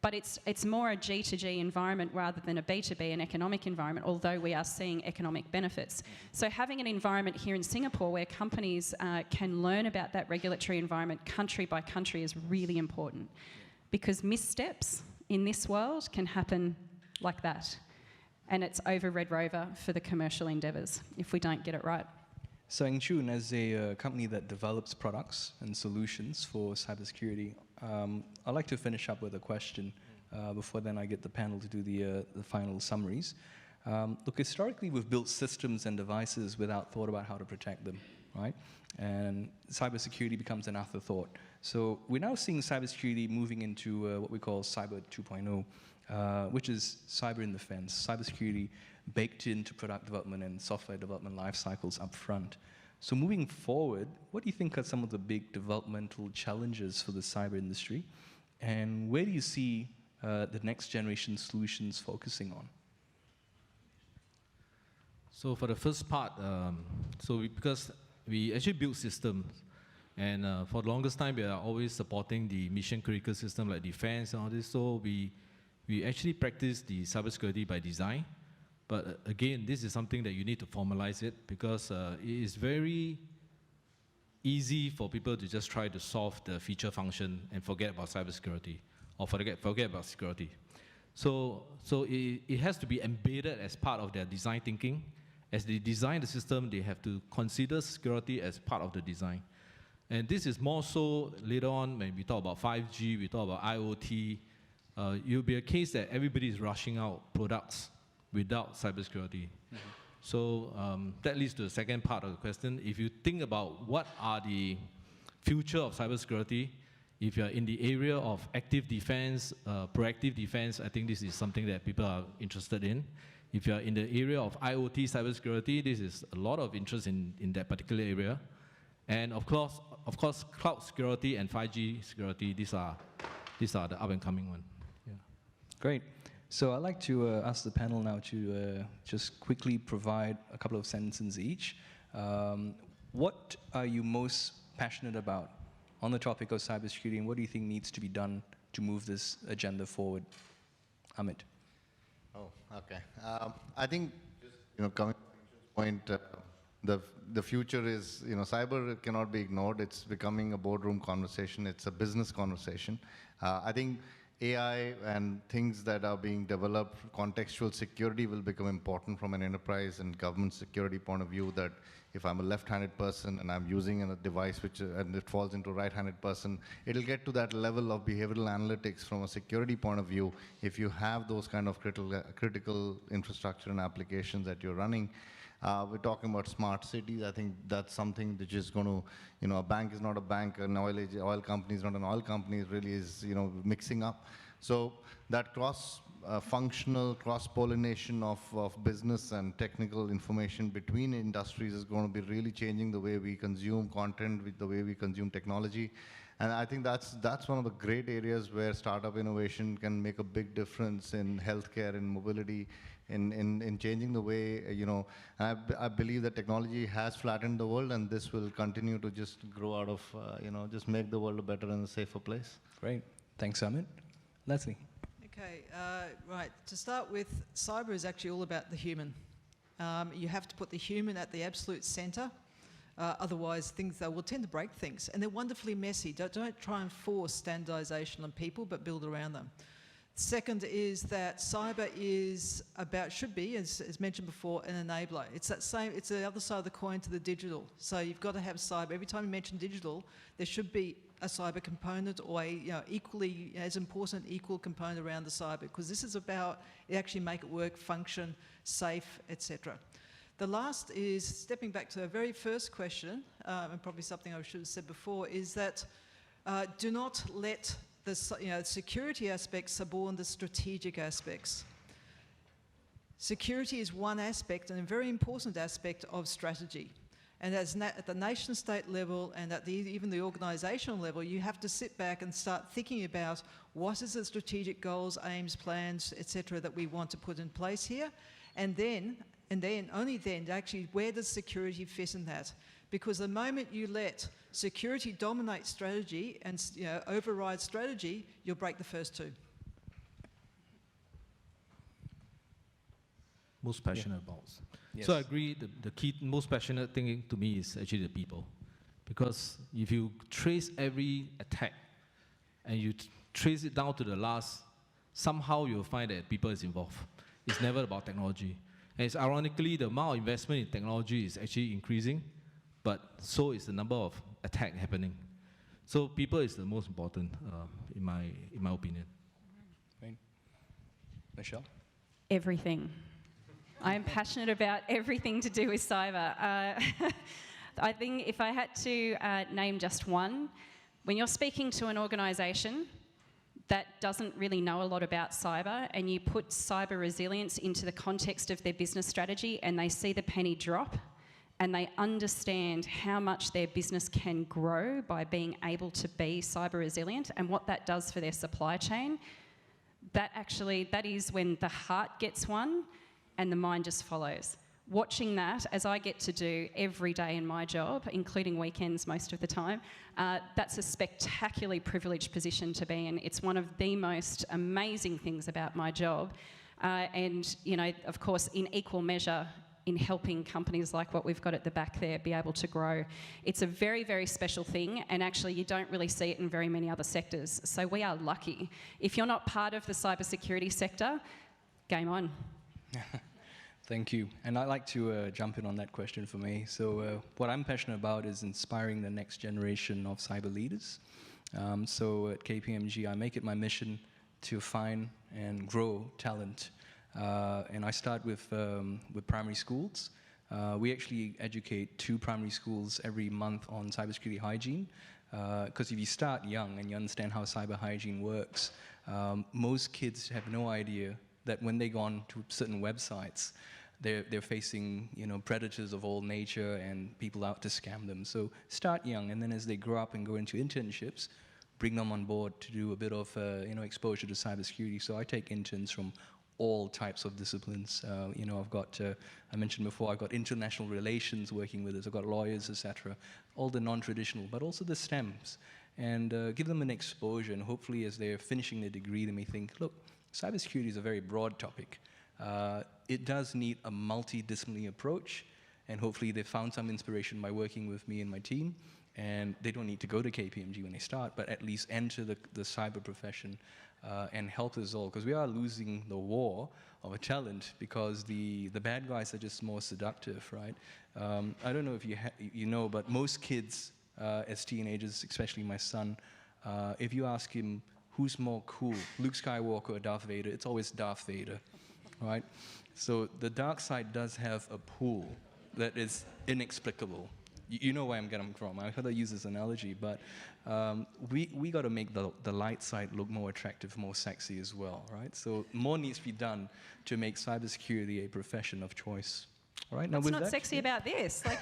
But it's more a G2G environment rather than a B2B, an economic environment, although we are seeing economic benefits. So having an environment here in Singapore where companies can learn about that regulatory environment country by country is really important, because missteps in this world can happen like that. And it's over Red Rover for the commercial endeavours if we don't get it right. So Eng Chun, as a company that develops products and solutions for cybersecurity, I'd like to finish up with a question. Before then I get the panel to do the final summaries. Look, historically we've built systems and devices without thought about how to protect them, right? And cybersecurity becomes an afterthought. So we're now seeing cybersecurity moving into what we call Cyber 2.0. Which is cyber in the fence, cybersecurity baked into product development and software development life cycles up front. So moving forward, what do you think are some of the big developmental challenges for the cyber industry? And where do you see the next generation solutions focusing on? So for the first part, because we actually build systems, and for the longest time we are always supporting the mission critical system like defense and all this, so we actually practice the cybersecurity by design, but again, this is something that you need to formalize it, because it is very easy for people to just try to solve the feature function and forget about cybersecurity, or forget about security. So it has to be embedded as part of their design thinking. As they design the system, they have to consider security as part of the design. And this is more so later on when we talk about 5G, we talk about IoT. It will be a case that everybody is rushing out products without cybersecurity. Mm-hmm. So that leads to the second part of the question. If you think about what are the future of cybersecurity, if you're in the area of active defense, proactive defense, I think this is something that people are interested in. If you're in the area of IoT cybersecurity, this is a lot of interest in that particular area. And of course, cloud security and 5G security, these are the up and coming ones. Great. So I'd like to ask the panel now to just quickly provide a couple of sentences each. What are you most passionate about on the topic of cybersecurity, and what do you think needs to be done to move this agenda forward? Amit. Oh, okay. I think, coming to the point, the future is, cyber cannot be ignored. It's becoming a boardroom conversation. It's a business conversation. I think AI and things that are being developed, contextual security will become important from an enterprise and government security point of view, that if I'm a left-handed person and I'm using a device and it falls into a right-handed person, it'll get to that level of behavioral analytics from a security point of view if you have those kind of critical infrastructure and applications that you're running. We're talking about smart cities. I think that's something which is going to, a bank is not a bank, an oil company is not an oil company, it really is, mixing up. So that functional cross-pollination of business and technical information between industries is going to be really changing the way we consume content, with the way we consume technology. And I think that's one of the great areas where startup innovation can make a big difference in healthcare and mobility, in changing the way, I believe that technology has flattened the world, and this will continue to just grow out of, just make the world a better and a safer place. Great. Thanks, Amit. Leslie. Okay, right. To start with, cyber is actually all about the human. You have to put the human at the absolute centre. Otherwise, they will tend to break things. And they're wonderfully messy. Don't try and force standardisation on people, but build around them. Second is that cyber should be, as mentioned before, an enabler. It's the other side of the coin to the digital. So you've got to have cyber. Every time you mention digital, there should be a cyber component, or a equally as important equal component around the cyber, because this is about actually make it work, function, safe, etc. The last is, stepping back to the very first question, and probably something I should have said before, is that do not let the security aspects suborn the strategic aspects. Security is one aspect, and a very important aspect of strategy. And at the nation state level and at even the organisational level, you have to sit back and start thinking about what is the strategic goals, aims, plans, etc. that we want to put in place here. And then, only then, actually, where does security fit in that? Because the moment you let security dominate strategy and override strategy, you'll break the first two. Most passionate about. Yes. So I agree, the key, most passionate thing to me is actually the people. Because if you trace every attack and you trace it down to the last, somehow you'll find that people is involved. It's never about technology. And it's ironically, the amount of investment in technology is actually increasing, but so is the number of attacks happening. So people is the most important, in my opinion. Right. Michelle? Everything. I am passionate about everything to do with cyber. I think if I had to name just one, when you're speaking to an organisation that doesn't really know a lot about cyber and you put cyber resilience into the context of their business strategy and they see the penny drop and they understand how much their business can grow by being able to be cyber resilient and what that does for their supply chain, that is when the heart gets won and the mind just follows. Watching that, as I get to do every day in my job, including weekends most of the time, that's a spectacularly privileged position to be in. It's one of the most amazing things about my job. And, of course, in equal measure, in helping companies like what we've got at the back there be able to grow. It's a very, very special thing, and actually you don't really see it in very many other sectors. So we are lucky. If you're not part of the cybersecurity sector, game on. Thank you. And I'd like to jump in on that question for me. So what I'm passionate about is inspiring the next generation of cyber leaders. So at KPMG, I make it my mission to find and grow talent. And I start with primary schools. We actually educate 2 primary schools every month on cybersecurity hygiene. Because if you start young and you understand how cyber hygiene works, most kids have no idea that when they go on to certain websites, they're facing predators of all nature and people out to scam them. So start young, and then as they grow up and go into internships, bring them on board to do a bit of exposure to cybersecurity. So I take interns from all types of disciplines. I've got, I mentioned before, I've got international relations working with us. I've got lawyers, etc. All the non-traditional, but also the STEMs, and give them an exposure. And hopefully, as they're finishing their degree, they may think, look, cybersecurity is a very broad topic. It does need a multidisciplinary approach, and hopefully they found some inspiration by working with me and my team, and they don't need to go to KPMG when they start, but at least enter the cyber profession and help us all, because we are losing the war of a talent because the bad guys are just more seductive, right? I don't know if you know, but most kids as teenagers, especially my son, if you ask him, who's more cool, Luke Skywalker or Darth Vader? It's always Darth Vader, right? So the dark side does have a pull that is inexplicable. You know where I'm getting from. I heard I use this analogy, but we got to make the light side look more attractive, more sexy as well, right? So more needs to be done to make cybersecurity a profession of choice. All right, now what's not sexy about this? Like,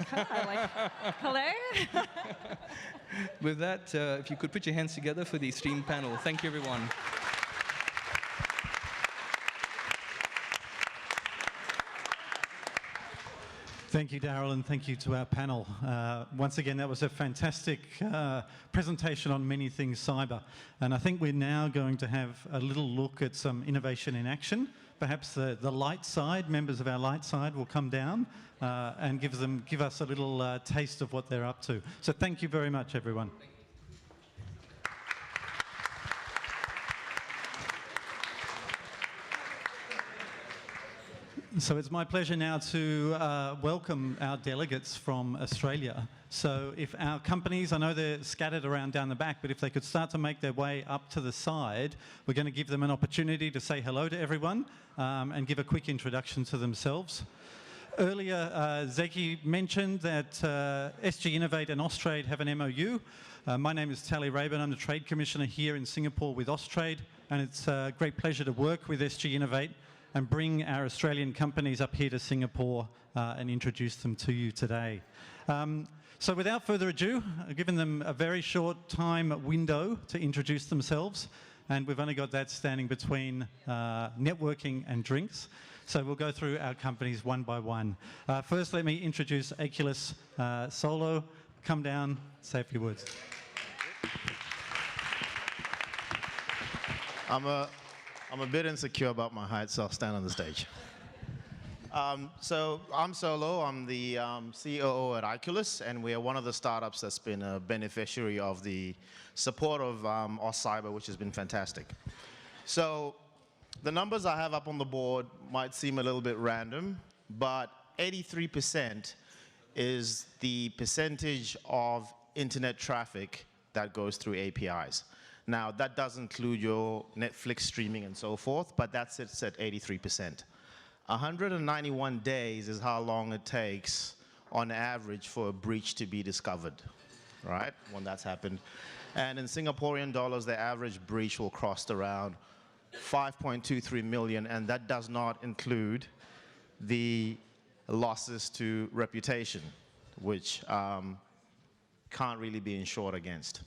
hello? With that, if you could put your hands together for the esteemed panel. Thank you, everyone. Thank you, Daryl, and thank you to our panel. Once again, that was a fantastic presentation on many things cyber. And I think we're now going to have a little look at some innovation in action. Perhaps the light side, members of our light side will come down and give us a little taste of what they're up to. So thank you very much, everyone. So it's my pleasure now to welcome our delegates from Australia. So if our companies, I know they're scattered around down the back, but if they could start to make their way up to the side, we're going to give them an opportunity to say hello to everyone and give a quick introduction to themselves. Earlier, Zeki mentioned that SGInnovate and Austrade have an MOU. My name is Tally Rayburn. I'm the Trade Commissioner here in Singapore with Austrade, and it's a great pleasure to work with SGInnovate and bring our Australian companies up here to Singapore and introduce them to you today. So without further ado, I've given them a very short time window to introduce themselves, and we've only got that standing between networking and drinks. So we'll go through our companies one by one. First, let me introduce Oculus Solo. Come down, say a few words. I'm a bit insecure about my height, so I'll stand on the stage. So I'm Solo. I'm the COO at Oculus, and we are one of the startups that's been a beneficiary of the support of AustCyber, which has been fantastic. So the numbers I have up on the board might seem a little bit random, but 83% is the percentage of internet traffic that goes through APIs. Now, that does include your Netflix streaming and so forth, but that sits at 83%. 191 days is how long it takes, on average, for a breach to be discovered, right, when that's happened. And in Singaporean dollars, the average breach will cost around 5.23 million, and that does not include the losses to reputation, which can't really be insured against.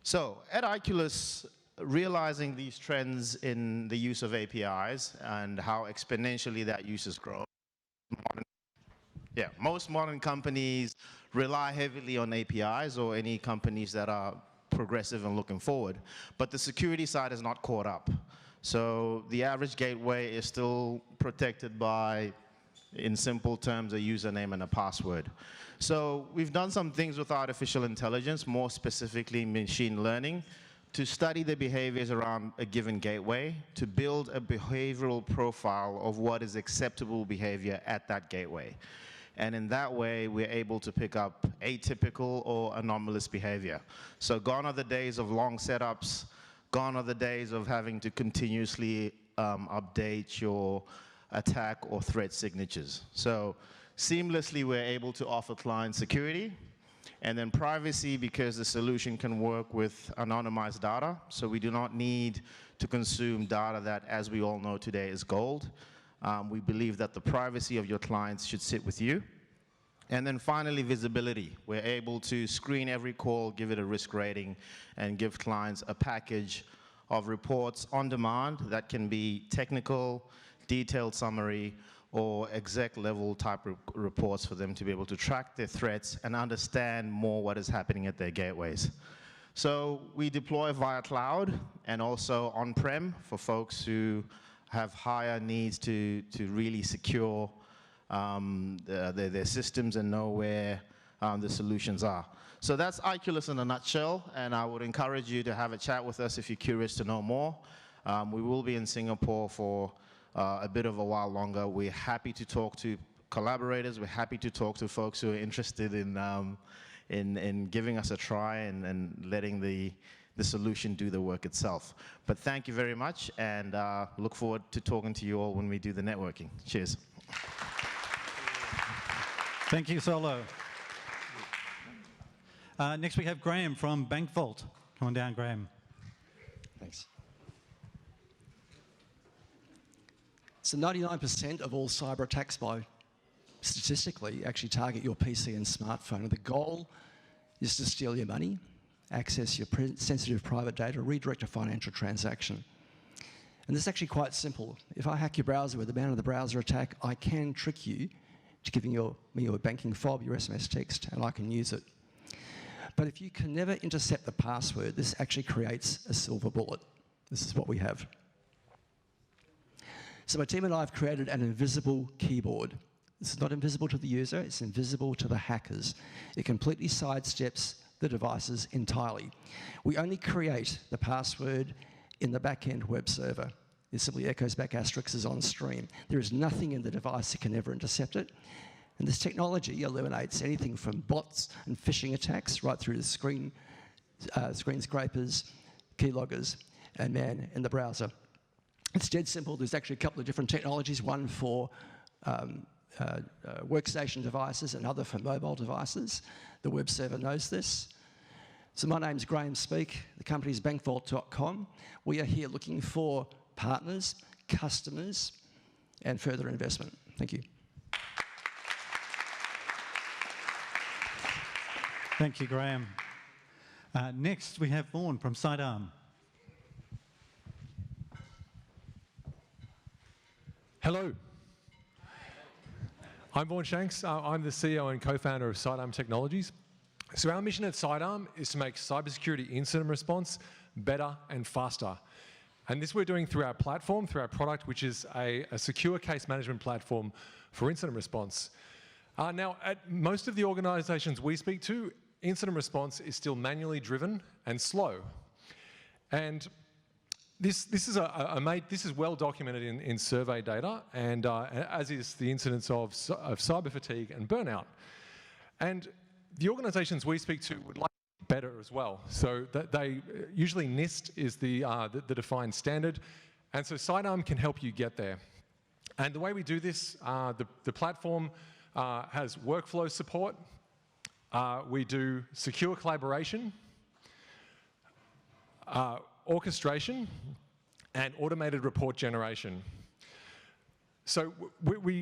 So at Oculus, realizing these trends in the use of APIs and how exponentially that use has grown, most modern companies rely heavily on APIs, or any companies that are progressive and looking forward, but the security side has not caught up. So the average gateway is still protected by, in simple terms, a username and a password. So we've done some things with artificial intelligence, more specifically machine learning, to study the behaviors around a given gateway, to build a behavioral profile of what is acceptable behavior at that gateway. And in that way, we're able to pick up atypical or anomalous behavior. So gone are the days of long setups, gone are the days of having to continuously update your attack or threat signatures. So seamlessly, we're able to offer client security, and then privacy, because the solution can work with anonymized data. So we do not need to consume data that, as we all know today, is gold. We believe that the privacy of your clients should sit with you. And then finally, visibility. We're able to screen every call, give it a risk rating, and give clients a package of reports on demand that can be technical, detailed summary, or exec level type reports for them to be able to track their threats and understand more what is happening at their gateways. So we deploy via cloud and also on-prem for folks who have higher needs to really secure their systems and know where the solutions are. So that's Oculus in a nutshell, and I would encourage you to have a chat with us if you're curious to know more. We will be in Singapore for a bit of a while longer. We're happy to talk to collaborators. We're happy to talk to folks who are interested in giving us a try and letting the solution do the work itself. But thank you very much, and look forward to talking to you all when we do the networking. Cheers. Thank you, Solo. Next we have Graham from Bank Vault. Come on down, Graham. Thanks. So 99% of all cyber attacks statistically actually target your PC and smartphone. And the goal is to steal your money, access your sensitive private data, redirect a financial transaction. And this is actually quite simple. If I hack your browser with the man of the browser attack, I can trick you to giving me your banking fob, your SMS text, and I can use it. But if you can never intercept the password, this actually creates a silver bullet. This is what we have. So my team and I have created an invisible keyboard. This is not invisible to the user, it's invisible to the hackers. It completely sidesteps the devices entirely. We only create the password in the back-end web server. It simply echoes back asterisks on stream. There is nothing in the device that can ever intercept it. And this technology eliminates anything from bots and phishing attacks right through to screen scrapers, keyloggers, and man in the browser. It's dead simple. There's actually a couple of different technologies, one for workstation devices and other for mobile devices. The web server knows this. So my name's Graham Speak. The company's bankvault.com. We are here looking for partners, customers, and further investment. Thank you. Thank you, Graham. Next, we have Vaughan from Sidearm. Hello. I'm Vaughan Shanks. I'm the CEO and co-founder of Sidearm Technologies. So our mission at Sidearm is to make cybersecurity incident response better and faster. And this we're doing through our platform, through our product, which is a secure case management platform for incident response. Now, at most of the organizations we speak to, incident response is still manually driven and slow. And this is well documented in survey data, and as is the incidence of cyber fatigue and burnout. And the organizations we speak to would like it better as well. So that they usually NIST is the defined standard, and so Sidearm can help you get there. And the way we do this, the platform has workflow support. We do secure collaboration, orchestration, and automated report generation. So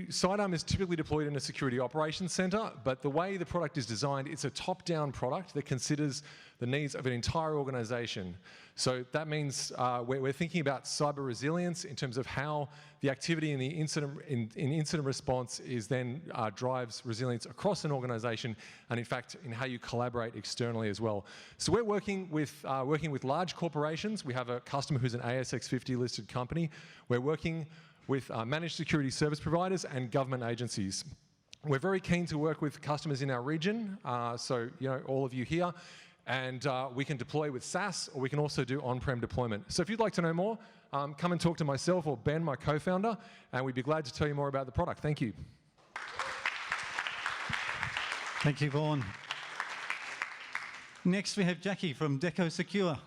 Sidearm is typically deployed in a security operations center, but the way the product is designed, it's a top-down product that considers the needs of an entire organization. So that means we're thinking about cyber resilience in terms of how the activity in the incident response is then drives resilience across an organization, and in fact in how you collaborate externally as well. So we're working with large corporations. We have a customer who's an ASX 50 listed company. We're working with managed security service providers and government agencies. We're very keen to work with customers in our region, so all of you here, and we can deploy with SaaS, or we can also do on-prem deployment. So if you'd like to know more, come and talk to myself or Ben, my co-founder, and we'd be glad to tell you more about the product. Thank you. Thank you, Vaughan. Next, we have Jackie from Deco Secure.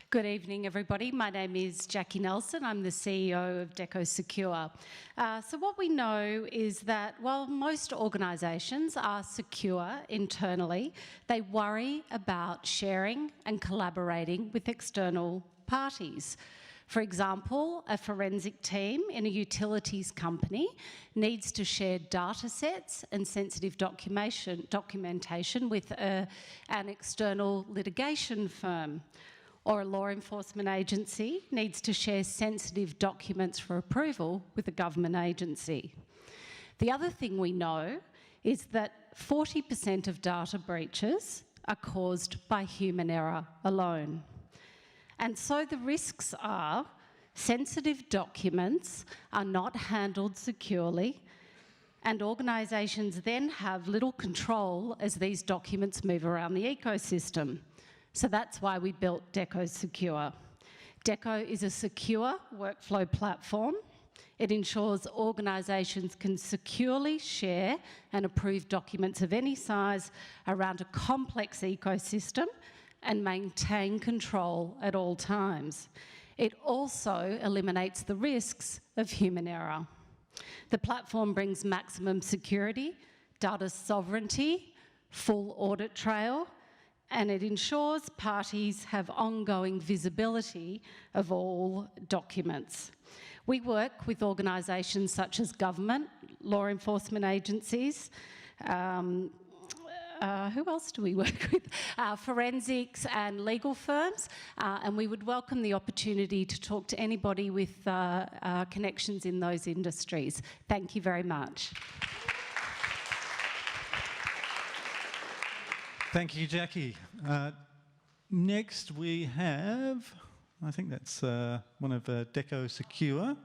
Good evening, everybody. My name is Jackie Nelson. I'm the CEO of Deco Secure. So what we know is that while most organisations are secure internally, they worry about sharing and collaborating with external parties. For example, a forensic team in a utilities company needs to share data sets and sensitive documentation with an external litigation firm. Or a law enforcement agency needs to share sensitive documents for approval with a government agency. The other thing we know is that 40% of data breaches are caused by human error alone. And so the risks are sensitive documents are not handled securely, and organisations then have little control as these documents move around the ecosystem. So that's why we built Deco Secure. Deco is a secure workflow platform. It ensures organisations can securely share and approve documents of any size around a complex ecosystem and maintain control at all times. It also eliminates the risks of human error. The platform brings maximum security, data sovereignty, full audit trail, and it ensures parties have ongoing visibility of all documents. We work with organisations such as government, law enforcement agencies, who else do we work with? Forensics and legal firms, and we would welcome the opportunity to talk to anybody with connections in those industries. Thank you very much. Thank you, Jackie. Next we have, I think that's one of Deco Secure.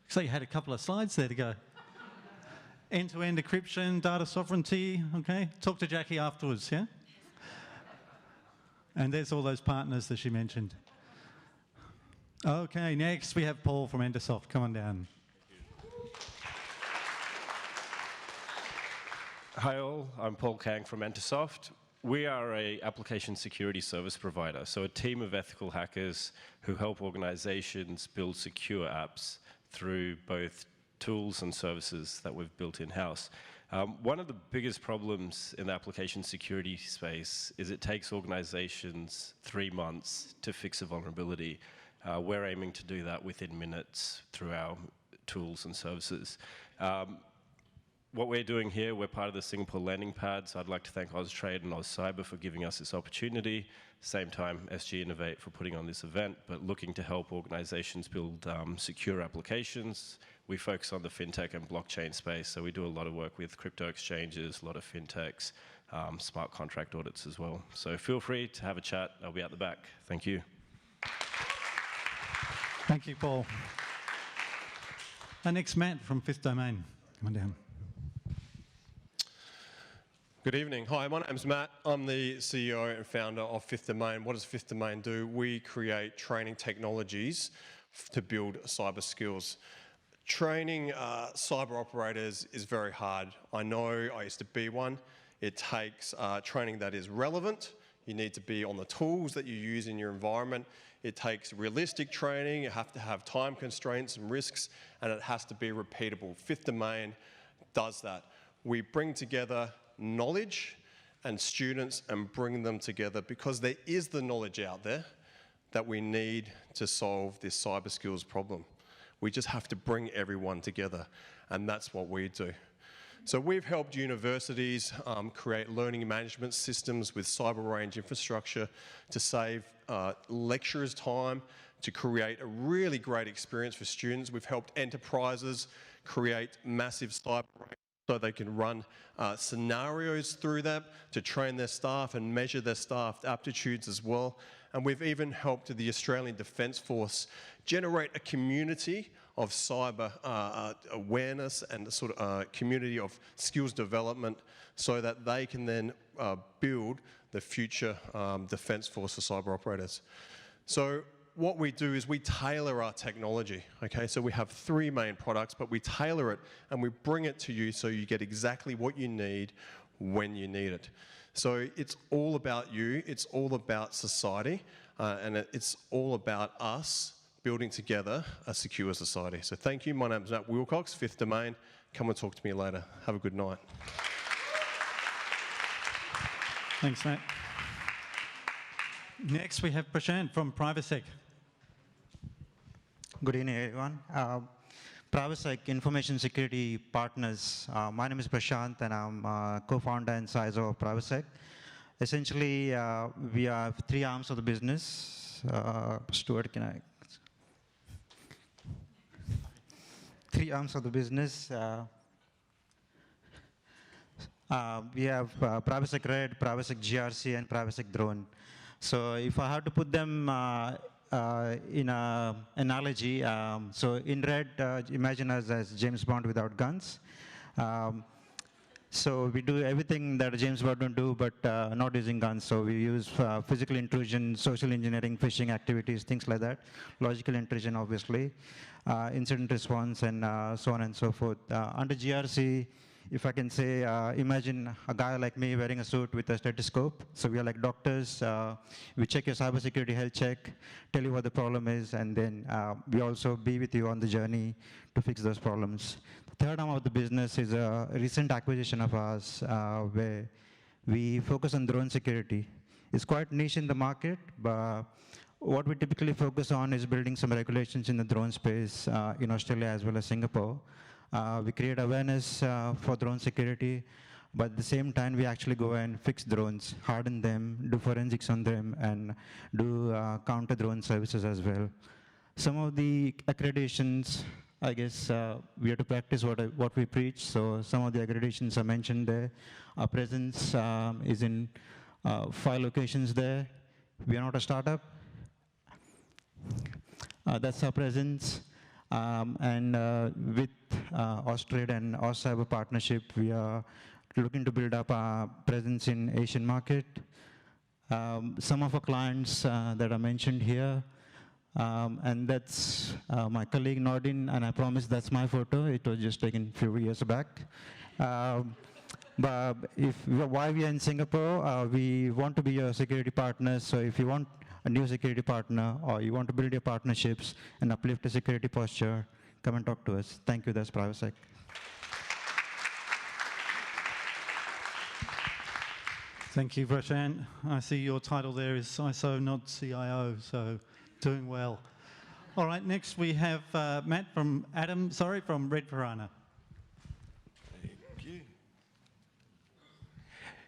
So you had a couple of slides there to go. End-to-end encryption, data sovereignty, okay? Talk to Jackie afterwards, yeah? And there's all those partners that she mentioned. Okay, next we have Paul from Endosoft. Come on down. Hi all, I'm Paul Kang from Endosoft. We are an application security service provider, so a team of ethical hackers who help organizations build secure apps through both tools and services that we've built in-house. One of the biggest problems in the application security space is it takes organizations 3 months to fix a vulnerability. We're aiming to do that within minutes through our tools and services. What we're doing here, we're part of the Singapore landing pad, so I'd like to thank Austrade and AustCyber for giving us this opportunity. Same time, SGInnovate for putting on this event, but looking to help organizations build secure applications. We focus on the fintech and blockchain space, so we do a lot of work with crypto exchanges, a lot of fintechs, smart contract audits as well. So feel free to have a chat. I'll be at the back. Thank you. Thank you, Paul. Our next Matt from Fifth Domain. Come on down. Good evening. Hi, my name's Matt. I'm the CEO and founder of Fifth Domain. What does Fifth Domain do? We create training technologies to build cyber skills. Training cyber operators is very hard. I know, I used to be one. It takes training that is relevant. You need to be on the tools that you use in your environment. It takes realistic training. You have to have time constraints and risks, and it has to be repeatable. Fifth Domain does that. We bring together knowledge and students and bring them together because there is the knowledge out there that we need to solve this cyber skills problem. We just have to bring everyone together, and that's what we do. So we've helped universities create learning management systems with cyber range infrastructure to save lecturers time, to create a really great experience for students. We've helped enterprises create massive cyber range so they can run scenarios through them to train their staff and measure their staff aptitudes as well. And we've even helped the Australian Defence Force generate a community of cyber awareness and a sort of community of skills development so that they can then build the future Defence Force for cyber operators. So what we do is we tailor our technology, okay? So we have 3 main products, but we tailor it and we bring it to you so you get exactly what you need when you need it. So it's all about you, it's all about society, and it's all about us building together a secure society. So thank you, my name is Matt Wilcox, Fifth Domain. Come and talk to me later. Have a good night. Thanks, Matt. Next, we have Prashant from Privacy. Good evening, everyone. Privacy Information Security Partners. My name is Prashant, and I'm co-founder and CISO of Privacy. Essentially, we have 3 arms of the business. Stuart, can I? 3 arms of the business. We have Privacy Red, Privacy GRC, and Privacy Drone. So if I have to put them in an analogy, so in red, imagine us as James Bond without guns. So we do everything that James Bond would do, but not using guns. So we use physical intrusion, social engineering, phishing activities, things like that. Logical intrusion, obviously, incident response, and so on and so forth. Under GRC, if I can say, imagine a guy like me wearing a suit with a stethoscope. So we are like doctors. We check your cybersecurity health check, tell you what the problem is, and then we also be with you on the journey to fix those problems. The third arm of the business is a recent acquisition of ours where we focus on drone security. It's quite niche in the market, but what we typically focus on is building some regulations in the drone space in Australia as well as Singapore. We create awareness for drone security, but at the same time, we actually go and fix drones, harden them, do forensics on them, and do counter-drone services as well. Some of the accreditations, I guess we have to practice what we preach, so some of the accreditations are mentioned there. Our presence is in 5 locations there. We are not a startup. That's our presence. And with Austrade and AustCyber partnership, we are looking to build up our presence in Asian market. Some of our clients that are mentioned here, and that's my colleague Nordin, and I promise that's my photo. It was just taken a few years back. But why we are in Singapore, we want to be your security partner. So if you want a new security partner, or you want to build your partnerships and uplift the security posture, come and talk to us. Thank you. That's Privacy. Thank you, Prashant. I see your title there is CISO, not CIO, so doing well. All right, next we have Matt from Red Piranha. Thank you.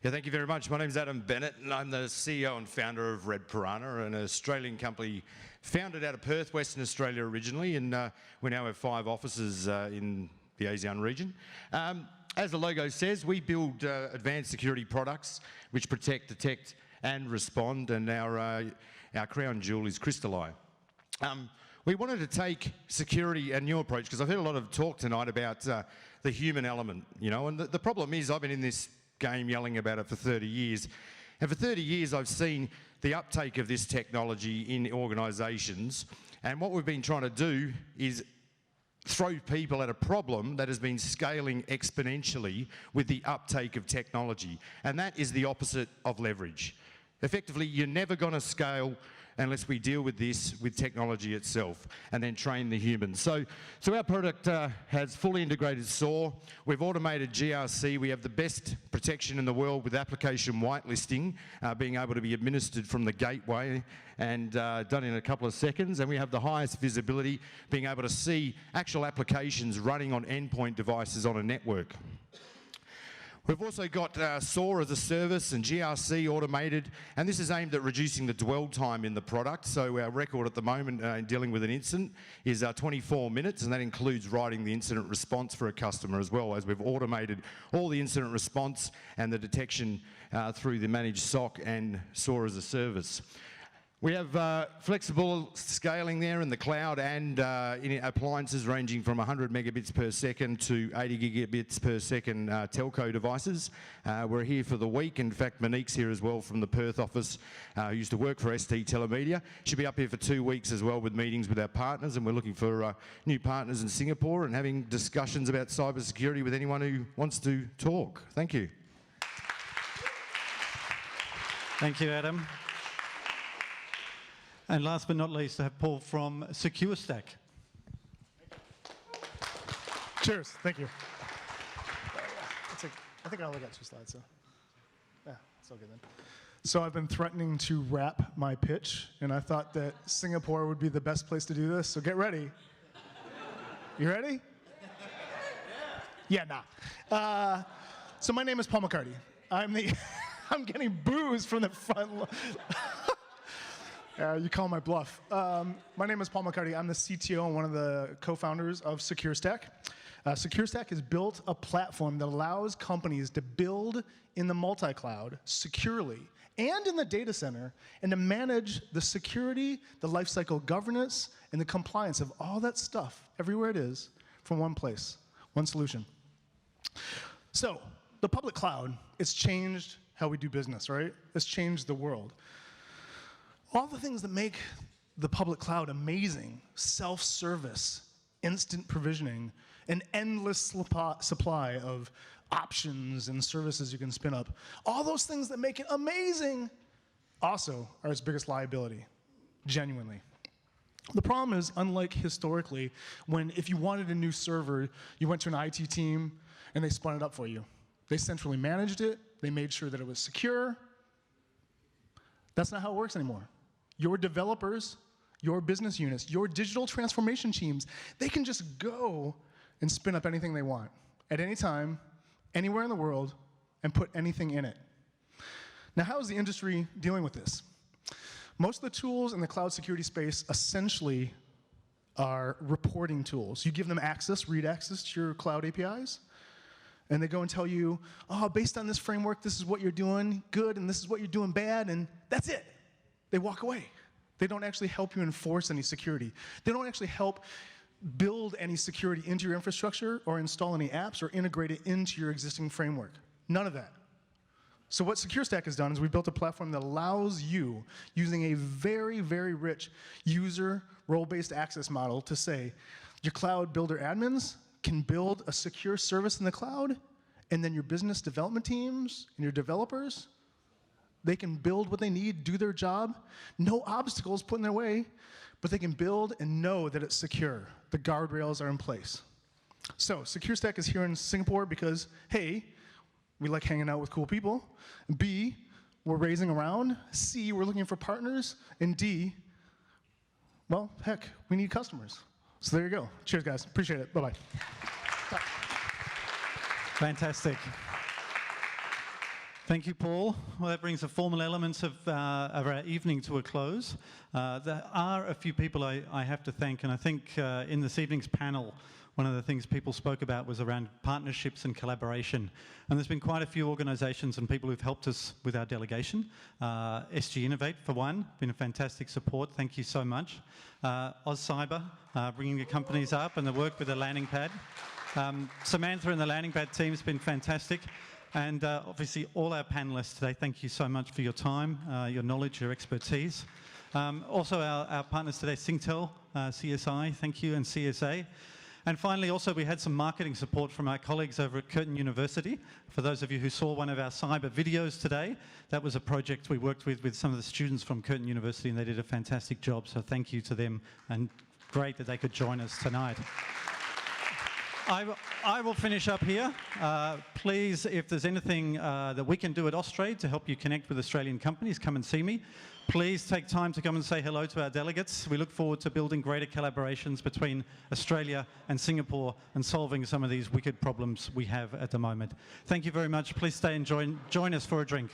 Yeah, thank you very much. My name is Adam Bennett, and I'm the CEO and founder of Red Piranha, an Australian company founded out of Perth, Western Australia originally, and we now have 5 offices in the ASEAN region. As the logo says, we build advanced security products which protect, detect, and respond, and our crown jewel is Crystalline. We wanted to take security a new approach, because I've heard a lot of talk tonight about the human element, you know, and the problem is I've been in this game yelling about it for 30 years, and for 30 years I've seen the uptake of this technology in organisations, and what we've been trying to do is throw people at a problem that has been scaling exponentially with the uptake of technology, and that is the opposite of leverage. Effectively, you're never going to scale unless we deal with this with technology itself and then train the humans. So our product has fully integrated SOAR. We've automated GRC. We have the best protection in the world with application whitelisting, being able to be administered from the gateway and done in a couple of seconds. And we have the highest visibility, being able to see actual applications running on endpoint devices on a network. We've also got SOAR as a service and GRC automated, and this is aimed at reducing the dwell time in the product. So our record at the moment in dealing with an incident is 24 minutes, and that includes writing the incident response for a customer as well, as we've automated all the incident response and the detection through the managed SOC and SOAR as a service. We have flexible scaling there in the cloud and in appliances ranging from 100 megabits per second to 80 gigabits per second telco devices. We're here for the week. In fact, Monique's here as well from the Perth office, who used to work for ST Telemedia. She'll be up here for 2 weeks as well with meetings with our partners, and we're looking for new partners in Singapore and having discussions about cybersecurity with anyone who wants to talk. Thank you. Thank you, Adam. And last but not least, I have Paul from SecureStack. Cheers. Thank you. I think I only got 2 slides, so yeah, it's all good then. So I've been threatening to wrap my pitch, and I thought that Singapore would be the best place to do this, so get ready. You ready? Yeah, nah. So my name is Paul McCarty. I'm getting boos from the front. You call my bluff. My name is Paul McCarty. I'm the CTO and one of the co-founders of SecureStack. SecureStack has built a platform that allows companies to build in the multi-cloud securely and in the data center, and to manage the security, the lifecycle governance, and the compliance of all that stuff, everywhere it is, from one place, one solution. So the public cloud, it's changed how we do business, right? It's changed the world. All the things that make the public cloud amazing, self-service, instant provisioning, an endless supply of options and services you can spin up, all those things that make it amazing also are its biggest liability, genuinely. The problem is, unlike historically, when if you wanted a new server, you went to an IT team and they spun it up for you. They centrally managed it, they made sure that it was secure. That's not how it works anymore. Your developers, your business units, your digital transformation teams, they can just go and spin up anything they want at any time, anywhere in the world, and put anything in it. Now, how is the industry dealing with this? Most of the tools in the cloud security space essentially are reporting tools. You give them access, read access to your cloud APIs, and they go and tell you, oh, based on this framework, this is what you're doing good, and this is what you're doing bad, and that's it. They walk away. They don't actually help you enforce any security. They don't actually help build any security into your infrastructure or install any apps or integrate it into your existing framework. None of that. So what SecureStack has done is we built a platform that allows you, using a very, very rich user role-based access model, to say your cloud builder admins can build a secure service in the cloud, and then your business development teams and your developers, they can build what they need, do their job, no obstacles put in their way, but they can build and know that it's secure. The guardrails are in place. So SecureStack is here in Singapore because, hey, we like hanging out with cool people. B, we're raising around. C, we're looking for partners. And D, well, heck, we need customers. So there you go. Cheers, guys. Appreciate it. Bye-bye. Fantastic. Thank you, Paul. Well, that brings the formal elements of our evening to a close. There are a few people I have to thank, and I think in this evening's panel, one of the things people spoke about was around partnerships and collaboration. And there's been quite a few organisations and people who've helped us with our delegation. SGInnovate, for one, been a fantastic support. Thank you so much. AustCyber, bringing the companies up and the work with the landing pad. Samantha and the landing pad team has been fantastic. And obviously all our panellists today, thank you so much for your time, your knowledge, your expertise. Also our partners today, Singtel, CSI, thank you, and CSA. And finally, also, we had some marketing support from our colleagues over at Curtin University. For those of you who saw one of our cyber videos today, that was a project we worked with some of the students from Curtin University, and they did a fantastic job. So thank you to them, and great that they could join us tonight. I will finish up here. Please, if there's anything that we can do at Austrade to help you connect with Australian companies, come and see me. Please take time to come and say hello to our delegates. We look forward to building greater collaborations between Australia and Singapore and solving some of these wicked problems we have at the moment. Thank you very much. Please stay and join us for a drink.